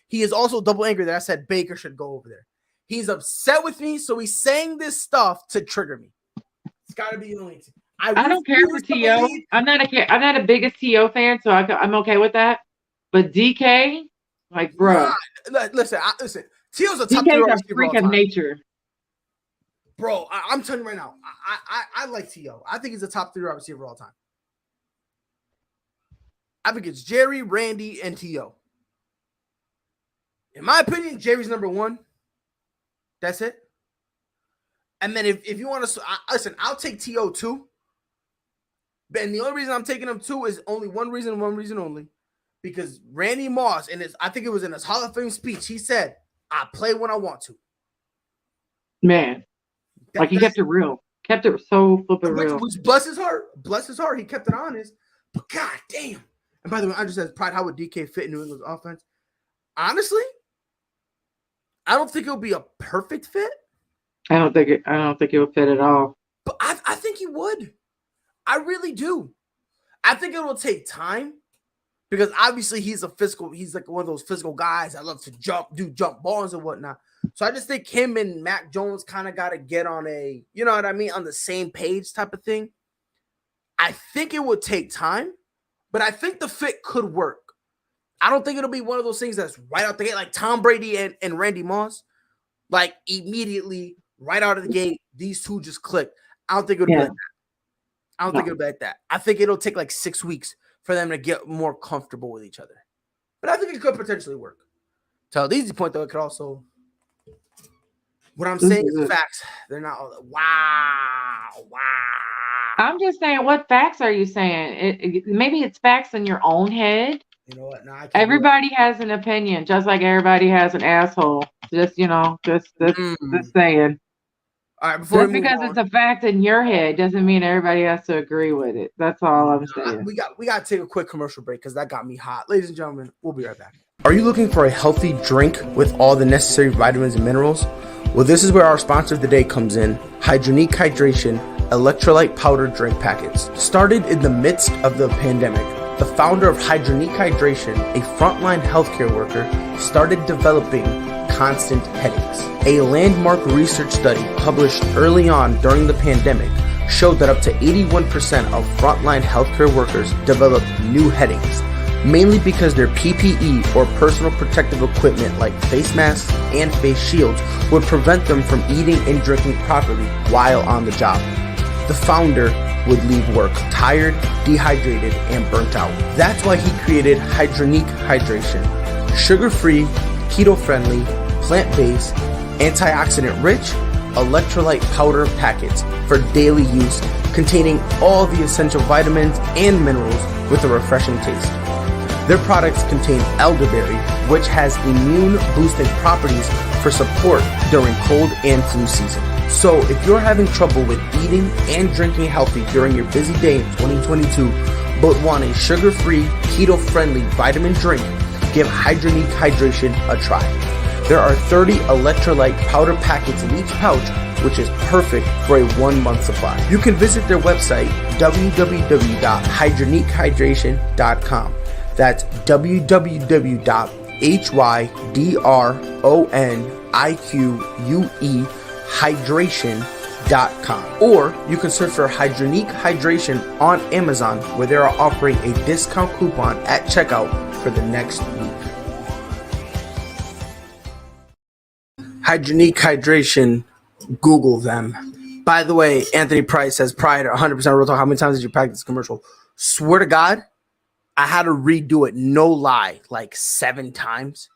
he is also double angry that I said Baker should go over there. He's upset with me, so he's saying this stuff to trigger me. It's got to be the only thing. I don't care for T.O. I'm not a biggest T.O. fan, so I'm okay with that. But DK, like, bro. Nah, listen. T.O.'s a top DK's a freak of nature. Bro, I'm telling you right now, I like T.O. I think he's a top 3 wide receiver of all time. I think it's Jerry, Randy, and T.O. In my opinion, Jerry's number 1. That's it. And then if you want to listen, I'll take T.O. too. And the only reason I'm taking him too is only one reason only. Because Randy Moss, I think it was in his Hall of Fame speech, he said, I play when I want to. Man. He kept it real. Kept it so flipping real. Which bless his heart. He kept it honest. But god damn. And by the way, I just said, Pride, how would DK fit in New England's offense? Honestly, I don't think it'll be a perfect fit. I don't think it would fit at all. But I think he would. I really do. I think it will take time because obviously he's like one of those physical guys that love to do jump balls and whatnot. So I just think him and Mac Jones kind of got to get on on the same page type of thing. I think it would take time, but I think the fit could work. I don't think it'll be one of those things that's right out the gate, like Tom Brady and Randy Moss. Like immediately, right out of the gate, these two just clicked. I don't think it'll be like that. Think it'll be like that. I think it'll take like 6 weeks for them to get more comfortable with each other. But I think it could potentially work. To the easy point, though, it could also. What I'm saying is facts. They're not all that. Wow. I'm just saying, what facts are you saying? Maybe it's facts in your own head. You know what? No, everybody has an opinion, just like everybody has an asshole. Just saying. All right, just because it's a fact in your head doesn't mean everybody has to agree with it. That's all I'm saying. We got to take a quick commercial break because that got me hot. Ladies and gentlemen, we'll be right back. Are you looking for a healthy drink with all the necessary vitamins and minerals? Well, this is where our sponsor of the day comes in, Hydronique Hydration Electrolyte Powder Drink Packets. Started in the midst of the pandemic, the founder of Hydronique Hydration, a frontline healthcare worker, started developing constant headaches. A landmark research study published early on during the pandemic showed that up to 81% of frontline healthcare workers developed new headaches, mainly because their PPE or personal protective equipment like face masks and face shields would prevent them from eating and drinking properly while on the job. The founder would leave work tired, dehydrated, and burnt out. That's why he created Hydronique Hydration. Sugar-free, keto-friendly, plant-based, antioxidant-rich, electrolyte powder packets for daily use, containing all the essential vitamins and minerals with a refreshing taste. Their products contain elderberry, which has immune-boosting properties for support during cold and flu season. So if you're having trouble with eating and drinking healthy during your busy day in 2022, but want a sugar-free, keto-friendly vitamin drink, give Hydronique Hydration a try. There are 30 electrolyte powder packets in each pouch, which is perfect for a 1-month supply. You can visit their website, www.hydroniquehydration.com. That's www.hydroniquehydration.com. Or you can search for Hydronique Hydration on Amazon, where they are offering a discount coupon at checkout for the next week. Hydronique Hydration, Google them. By the way, Anthony Price says, Pride, 100% real talk. How many times did you practice this commercial? Swear to God, I had to redo it, no lie, like 7 times.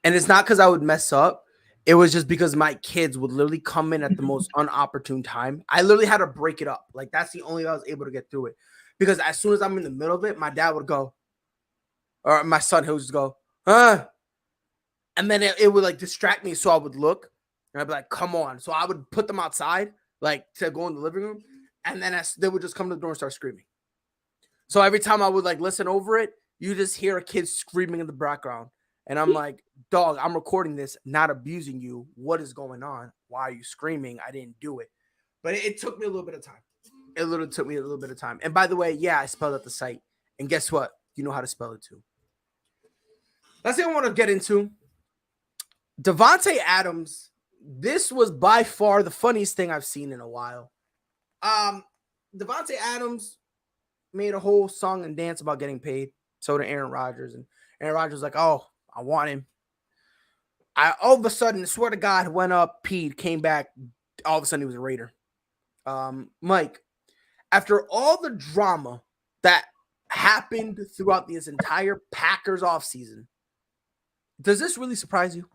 And it's not because I would mess up. It was just because my kids would literally come in at the most unopportune time. I literally had to break it up. Like, that's the only way I was able to get through it. Because as soon as I'm in the middle of it, my dad would go, or my son, he would just go, huh? And then it would like distract me. So I would look and I'd be like, come on. So I would put them outside, like to go in the living room. And then they would just come to the door and start screaming. So every time I would like listen over it, you just hear a kid screaming in the background. And I'm like, dog, I'm recording this, not abusing you. What is going on? Why are you screaming? I didn't do it. But it took me a little bit of time. It literally took me a little bit of time. And by the way, yeah, I spelled out the site. And guess what? You know how to spell it too. That's what I want to get into. Devonta Adams. This was by far the funniest thing I've seen in a while. Devonta Adams made a whole song and dance about getting paid. So did Aaron Rodgers. And Aaron Rodgers was like, oh, I want him. All of a sudden, swear to God, went up, peed, came back. All of a sudden, he was a Raider. Mike, after all the drama that happened throughout this entire Packers offseason, does this really surprise you?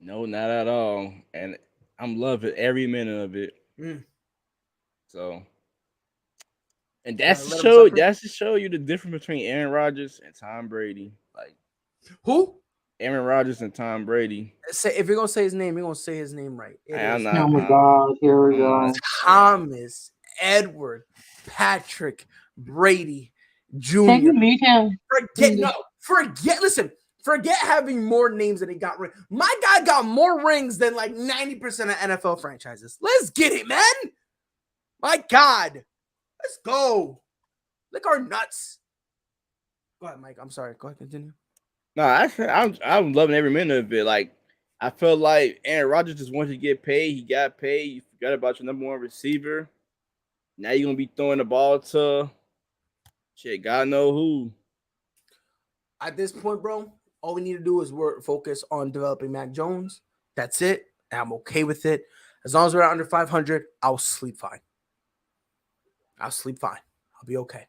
No, not at all. And I'm loving every minute of it. So, and that's to show you the difference between Aaron Rodgers and Tom Brady. Like, who? Aaron Rodgers and Tom Brady. If you're gonna say his name, you're gonna say his name right. Oh my God! Here we go. Thomas Edward Patrick Brady Jr. Can you meet him? Forget having more names than he got. My guy got more rings than like 90% of NFL franchises. Let's get it, man. My God. Let's go. Lick our nuts. Go ahead, Mike. I'm sorry. Go ahead, continue. No, I'm loving every minute of it. Like, I felt like Aaron Rodgers just wanted to get paid. He got paid. You forgot about your number one receiver. Now you're gonna be throwing the ball to God know who. At this point, bro, all we need to do is focus on developing Mac Jones. That's it. And I'm okay with it. As long as we're under 500, I'll sleep fine. I'll be okay.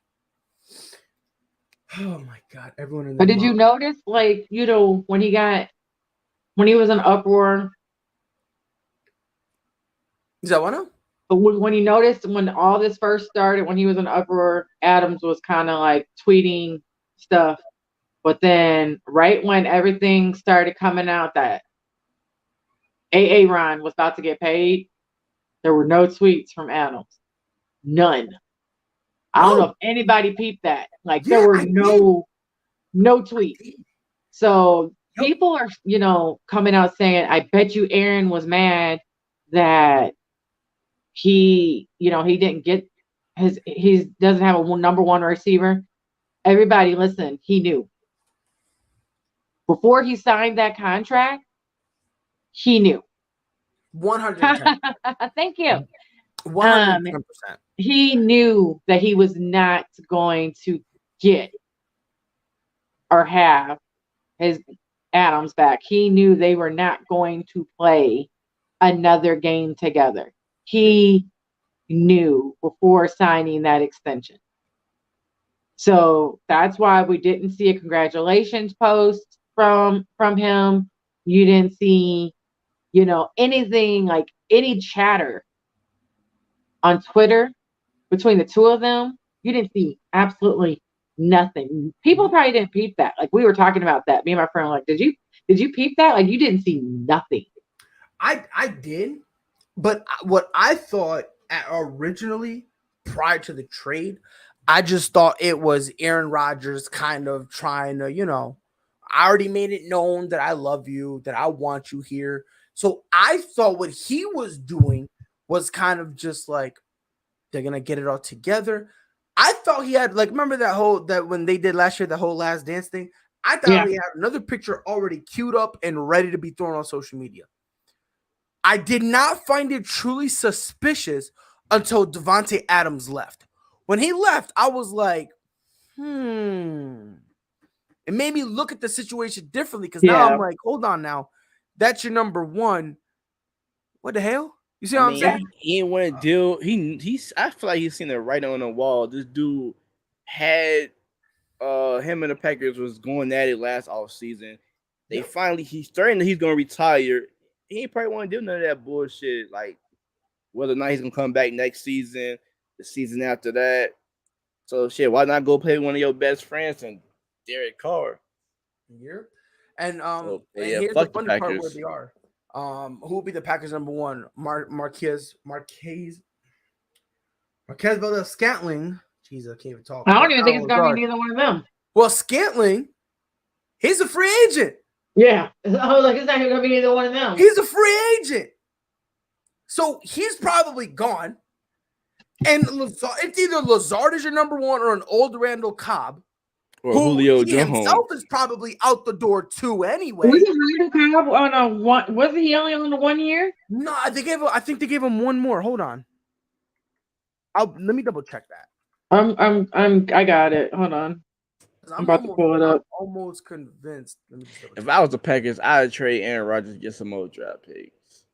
Oh my God, everyone in the But did you notice, like, when he was in uproar? Is that one of? But when you noticed when all this first started, when he was in uproar, Adams was kind of like tweeting stuff. But then right when everything started coming out that Ron was about to get paid, there were no tweets from Adams. None. I don't know if anybody peeped that. Like, there were no tweets. So people are, coming out saying, I bet you Aaron was mad that he didn't get he doesn't have a number one receiver. Everybody listen, he knew. Before he signed that contract, he knew. 110%. Thank you. 110%. He knew that he was not going to get or have his Adams back. He knew they were not going to play another game together. He knew before signing that extension. So that's why we didn't see a congratulations post from him. You didn't see, anything like any chatter on Twitter between the two of them. You didn't see absolutely nothing. People probably didn't peep that. Like, we were talking about that. Me and my friend were like, did you peep that? Like, you didn't see nothing. I did, but what I thought originally prior to the trade, I just thought it was Aaron Rodgers kind of trying to, I already made it known that I love you, that I want you here. So I thought what he was doing was kind of just like, they're going to get it all together. I thought he had, like, remember that when they did last year, the whole Last Dance thing? I thought he had another picture already queued up and ready to be thrown on social media. I did not find it truly suspicious until Devonta Adams left. When he left, I was like, It made me look at the situation differently because now I'm like, hold on now. That's your number one. What the hell? You see what I'm saying? He didn't want to deal. I feel like he's seen the writing on the wall. This dude had him and the Packers was going at it last offseason. he's starting that he's gonna retire. He ain't probably want to do none of that bullshit. Like whether or not he's gonna come back next season, the season after that. So shit, why not go play with one of your best friends and Derek Carr? Yeah. And and yeah, here's fuck the funny part where they are. Who will be the Packers number one? Marquez Valdez-Scantling. Jesus, I can't even talk. I don't even think it's gonna be neither one of them. Well, Scantling, he's a free agent. Yeah. I was like, it's not even gonna be either one of them. He's a free agent. So he's probably gone. And it's either Lazard is your number one or an old Randall Cobb. Or Julio Jones himself is probably out the door too anyway. Wasn't Randall Cobb on a one? Wasn't he only on the 1 year? No, I think they gave him one more. Hold on. Let me double check that. I got it. Hold on. I'm about to pull it up. I'm almost convinced. If I was the Packers, I'd trade Aaron Rodgers to get some more draft picks.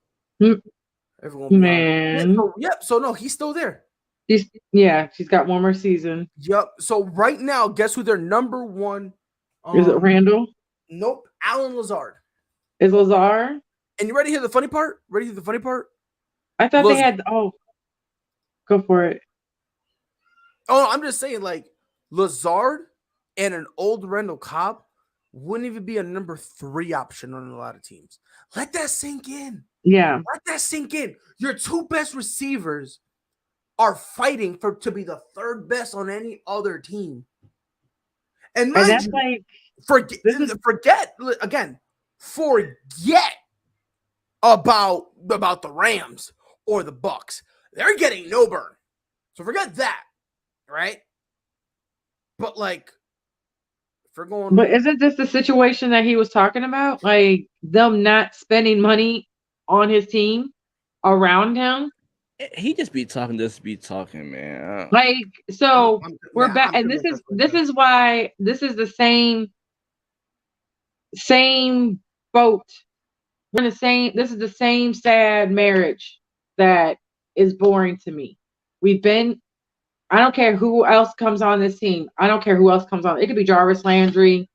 Man. So no, he's still there. She's got one more season. Yep. So right now, guess who their number one? Is it Randall? Nope. Alan Lazard. Is Lazard? And you ready to hear the funny part? I thought they had. Oh, go for it. Oh, I'm just saying, like Lazard and an old Randall Cobb wouldn't even be a number 3 option on a lot of teams. Let that sink in. Yeah. Let that sink in. Your 2 best receivers are fighting to be the 3rd best on any other team. And that's forget about the Rams or the Bucks. They're getting no burn. So forget that, right? But like, if we're going, but isn't this the situation that he was talking about? Like them not spending money on his team around him. He just be talking, man. Like, so we're back, and this is why this is the same boat. We're in the same. This is the same sad marriage that is boring to me. I don't care who else comes on this team. I don't care who else comes on. It could be Jarvis Landry.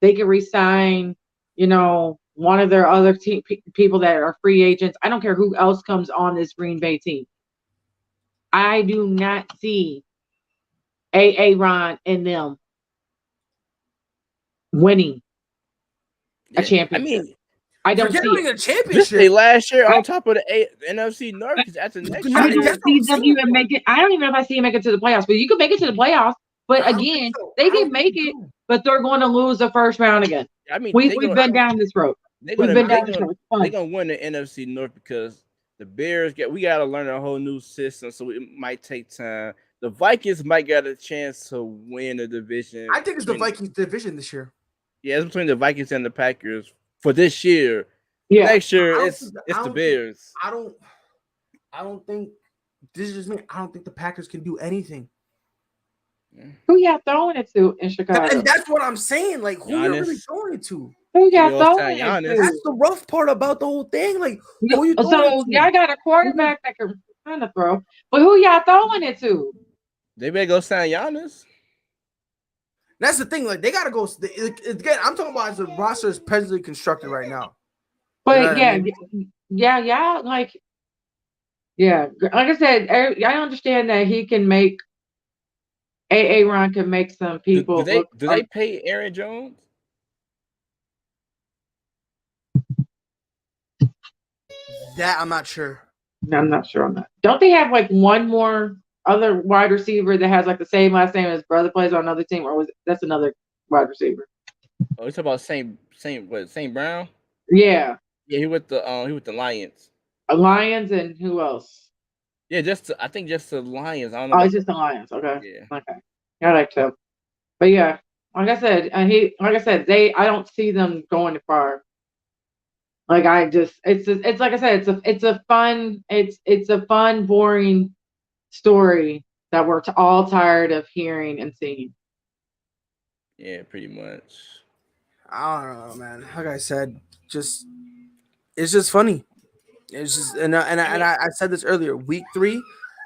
They could resign, one of their other people that are free agents. I don't care who else comes on this Green Bay team. I do not see Ron and them winning a championship. I don't see a championship. This last year on top of the NFC North because that's the next year. I don't even know if I see them make it to the playoffs, but you can make it to the playoffs. But again, they can make it, but they're going to lose the first round again. I mean, we've been down this road. They're going to win the NFC North because the Bears we got to learn a whole new system, so it might take time. The Vikings might get a chance to win the division. I think it's the Vikings division this year. Yeah, it's between the Vikings and the Packers for this year. Yeah, next year it's the Bears. I don't think this is just me. I don't think the Packers can do anything. Who y'all throwing it to in Chicago? And that's what I'm saying. Like, who you really throwing it to? Who y'all throwing it to? That's the rough part about the whole thing. Like, who you so y'all got a quarterback that can kind of throw, but who y'all throwing it to? They better go sign Giannis. That's the thing. Like, they gotta go. Again, I'm talking about as the roster is presently constructed right now. But like I said, I understand that he can make. Ron can make some people. Do they pay Aaron Jones? That I'm not sure. No, I'm not sure on that. Don't they have like one more other wide receiver that has like the same last name as brother plays on another team, or that's another wide receiver? Oh, you talking about St. Brown? Yeah. Yeah, he with the Lions. Lions and who else? Yeah, I think just the Lions. I don't know. Oh, it's just the Lions. Okay. Yeah. Okay. I like to. But yeah, like I said, I don't see them going far. Like it's like I said, it's a fun, boring story that we're all tired of hearing and seeing. Yeah, pretty much. I don't know, man. Like I said, it's just funny. It's just and I said this earlier. Week 3,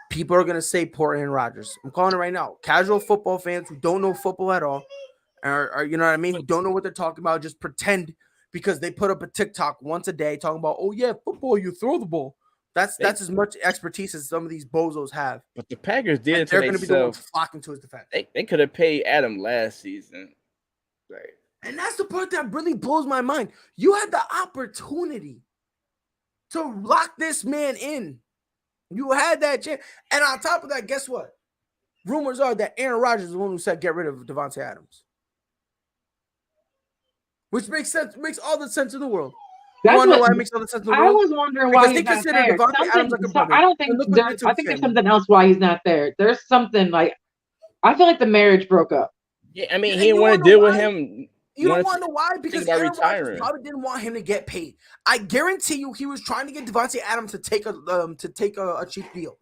people are gonna say poor Aaron Rodgers. I'm calling it right now. Casual football fans who don't know football at all, or you know what I mean, who don't know what they're talking about, just pretend because they put up a TikTok once a day talking about, oh yeah, football, you throw the ball. That's as much expertise as some of these bozos have. But the Packers did. They're going to be the ones flocking to his defense. They could have paid Adam last season, right? And that's the part that really blows my mind. You had the opportunity to lock this man in. You had that chance. And on top of that, guess what? Rumors are that Aaron Rodgers is the one who said get rid of Devonta Adams. Which makes sense, makes all the sense in the world. You want to know why it makes all the sense in the world? I was wondering why he's not there. Adams like a brother. I don't think I think there's something else why he's not there. There's something like I feel like the marriage broke up. Yeah, I mean, he didn't want to deal with him. You don't want to know why? Because Aaron Rodgers probably didn't want him to get paid. I guarantee you, he was trying to get Devonta Adams to take a cheap deal.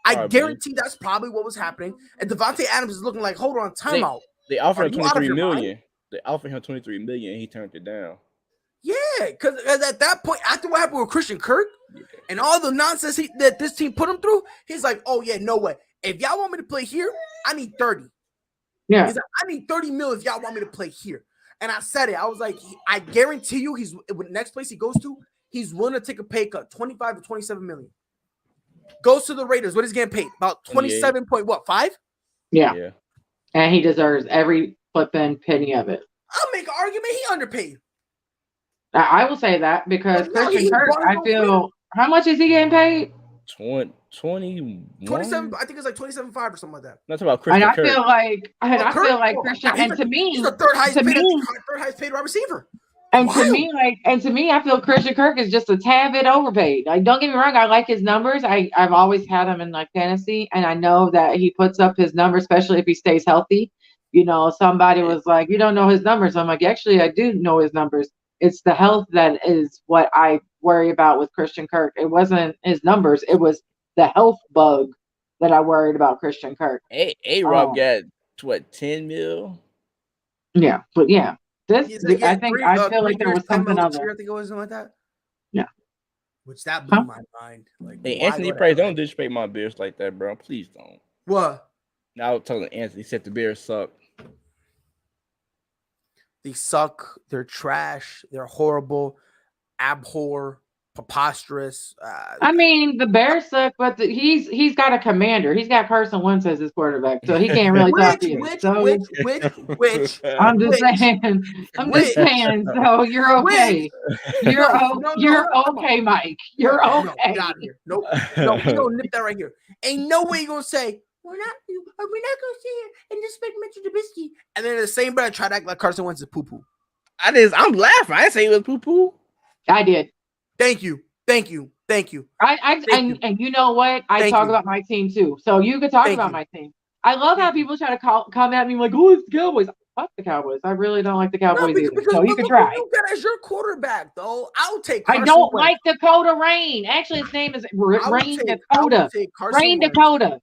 I guarantee that's probably what was happening. And Devonta Adams is looking like, hold on, timeout. They offered him $23 million. They offered him $23 million, and he turned it down. Yeah, because at that point, after what happened with Christian Kirk and all the nonsense that this team put him through, he's like, oh yeah, no way. If y'all want me to play here, I need 30. Yeah, he's like, I need 30 mil if y'all want me to play here. And I said it. I was like, I guarantee you, he's the next place he goes to, he's willing to take a pay cut, 25 to 27 million. Goes to the Raiders. What is he getting paid? About 27.5? Yeah. And he deserves every flipping penny of it. I'll make an argument he underpaid. I will say that because Christian Kirk, I feel, how much is he getting paid? 27. I think it's like 27.5 or something like that. That's about Christian Kirk. I feel like Christian, and to me, he's the third highest paid wide receiver. And to me, I feel Christian Kirk is just a tad bit overpaid. Like, don't get me wrong, I like his numbers. I've always had him in like fantasy, and I know that he puts up his numbers, especially if he stays healthy. You know, somebody was like, "You don't know his numbers." I'm like, actually, I do know his numbers. It's the health that is what I worry about with Christian Kirk. It wasn't his numbers; it was the health bug that I worried about Christian Kirk. A-Rob got what, 10 mil? Yeah, but yeah. I feel like there was something other. I think it was something like that. Yeah. Which that blew my mind. Like, hey, Anthony Price, don't disrespect my Bears like that, bro. Please don't. What? Now I was telling Anthony, he said the Bears suck. They suck. They're trash. They're horrible. Abhor. Preposterous. I mean, the Bears suck, but he's got a commander. He's got Carson Wentz as his quarterback, so he can't really talk to you. Which? I'm just saying. So you're okay. You're okay, Mike. You're okay. No, get out of here. Nope. No, we're gonna nip that right here. Ain't no way you're gonna say we're not gonna sit here and disrespect Mitchell Trubisky, and then the same breath try to act like Carson Wentz is poo poo. I'm laughing. I didn't say it was poo poo. I did. Thank you. And you know what? I talk about my team too. So you could talk about my team. I love how people try to come at me like, oh, it's the Cowboys. Fuck the Cowboys. I really don't like the Cowboys either. So you can try. You got as your quarterback, though. I'll take Carson Wentz. Like Dakota Rain. Actually, his name is Rain Dakota. Rain Dakota.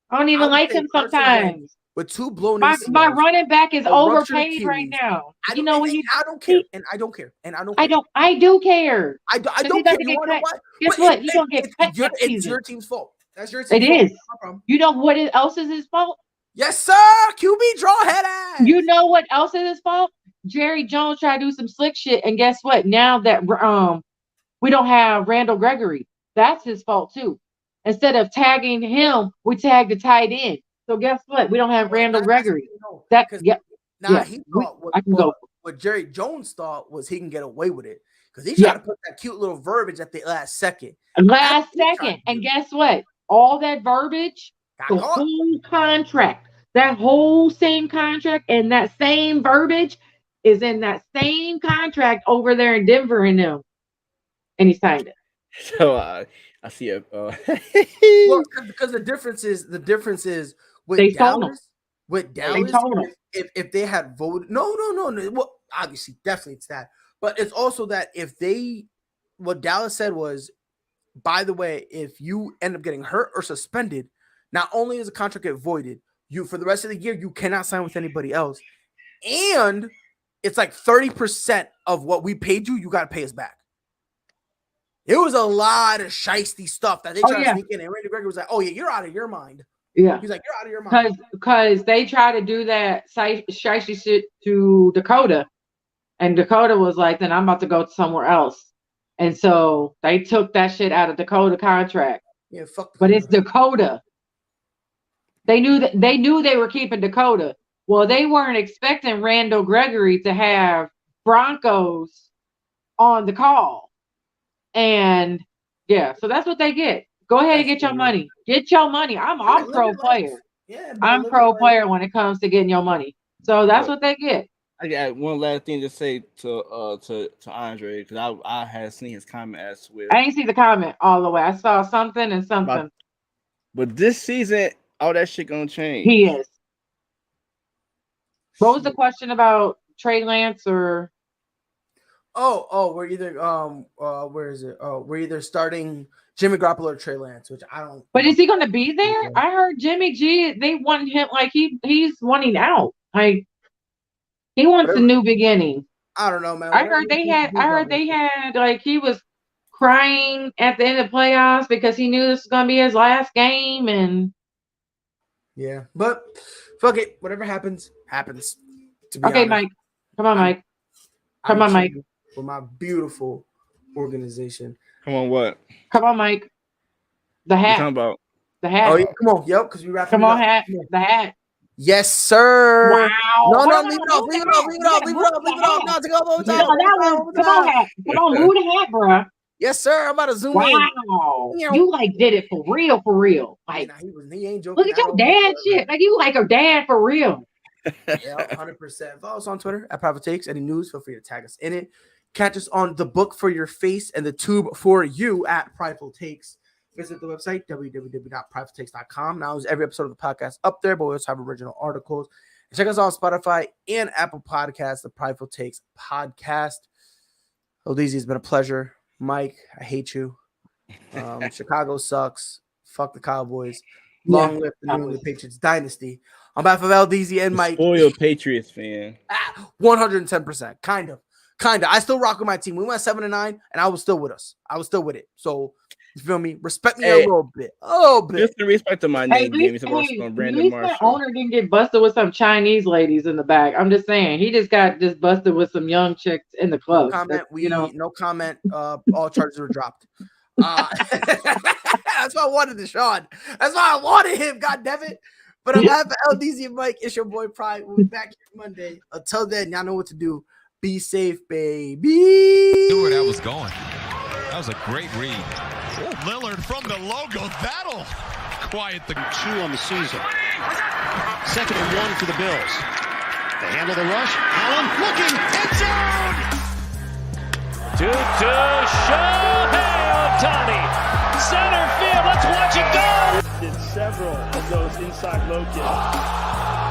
I don't even like him sometimes. With two blown my running back is overpaid right now. I don't care. I do care. I do care. I don't care. Guess what? He don't get cut. It's your team's fault. That's your team's fault. It is. You know what else is his fault? Yes, sir. QB draw head ass. You know what else is his fault? Jerry Jones tried to do some slick shit, and guess what? Now that we don't have Randall Gregory, that's his fault too. Instead of tagging him, we tagged the tight end. So guess what? We don't have Randall Gregory. What Jerry Jones thought was he can get away with it because he tried to put that cute little verbiage at the last second. And guess what? All that verbiage, the whole contract, that whole same contract, and that same verbiage is in that same contract over there in Denver and them, and he signed it. So I see a because the difference is. With Dallas, if they had voted, no. Well, obviously, definitely it's that. But it's also that what Dallas said was, by the way, if you end up getting hurt or suspended, not only is the contract get voided, you for the rest of the year, you cannot sign with anybody else. And it's like 30% of what we paid you, you got to pay us back. It was a lot of shiesty stuff that they tried to sneak in. And Randy Gregory was like, oh, yeah, you're out of your mind. Yeah, he's like, you're out of your mind because they try to do that shiesty shit to Dakota, And Dakota was like, then I'm about to go somewhere else. And so they took that shit out of Dakota contract. Yeah, fuck. But it's Dakota. They knew they were keeping Dakota. Well, they weren't expecting Randall Gregory to have Broncos on the call. And yeah, so that's what they get. Go ahead and get your money. Get your money. I'm pro player. Yeah, I'm pro player when it comes to getting your money. So that's what they get. I got one last thing to say to Andre, because I had seen his comment as well. I ain't see the comment all the way. I saw something and something. But this season, all that shit gonna change. He is. What was the question about Trey Lance or? We're either where is it? Oh, we're either starting Jimmy Garoppolo or Trey Lance, which I don't. But is he going to be there? I heard Jimmy G. They want him like he's wanting out. Like he wants a new beginning. I don't know, man. I heard they had like he was crying at the end of the playoffs because he knew this was going to be his last game and. Yeah, but fuck it. Whatever happens, happens. To be okay, honest. Mike. Come on, Mike. Come on, Mike. For my beautiful organization. Come on, what? Come on, Mike. The hat. What you talking about? The hat. Oh yeah, come on. Yep, because we wrapped. Come on, hat. The hat. Yes, sir. Wow. No, leave it off. No, come on, hat. Come on, move the hat, bro. Yes, sir. I'm about to zoom in. Wow. You like did it for real. Like he ain't joking. Look at your dad shit. Like you like a dad for real. Yeah, 100%. Follow us on Twitter at Private Takes. Any news, feel free to tag us in it. Catch us on the book for your face and the tube for you at Prideful Takes. Visit the website, www.privatetakes.com. Now is every episode of the podcast up there, but we also have original articles. And check us out on Spotify and Apple Podcasts, the Prideful Takes podcast. Odeezy, it's been a pleasure. Mike, I hate you. Chicago sucks. Fuck the Cowboys. Long live the New England Patriots dynasty. On behalf of LDZ and Mike. Spoiled Patriots fan. 110%. Kind of. I still rock with my team. We went 7-9, and I was still with us. I was still with it. So, you feel me? Respect me a little bit. Just the respect to my name, Jamie. Brandon Marshall. The owner didn't get busted with some Chinese ladies in the back. I'm just saying. He just got busted with some young chicks in the club. No comment. All charges were dropped. That's why I wanted Deshaun. That's why I wanted him. God damn it. But I'm happy LDZ and Mike. It's your boy Pride. We'll be back here Monday. Until then, y'all know what to do. Be safe, baby. Knew where that was going. That was a great read. Lillard from the logo. That'll quiet the 2 on the season. 2nd and 1 for the Bills. They handle the rush. Allen looking. End zone. To Shohei Ohtani. Center field. Let's watch it go. Did several of those inside low kicks.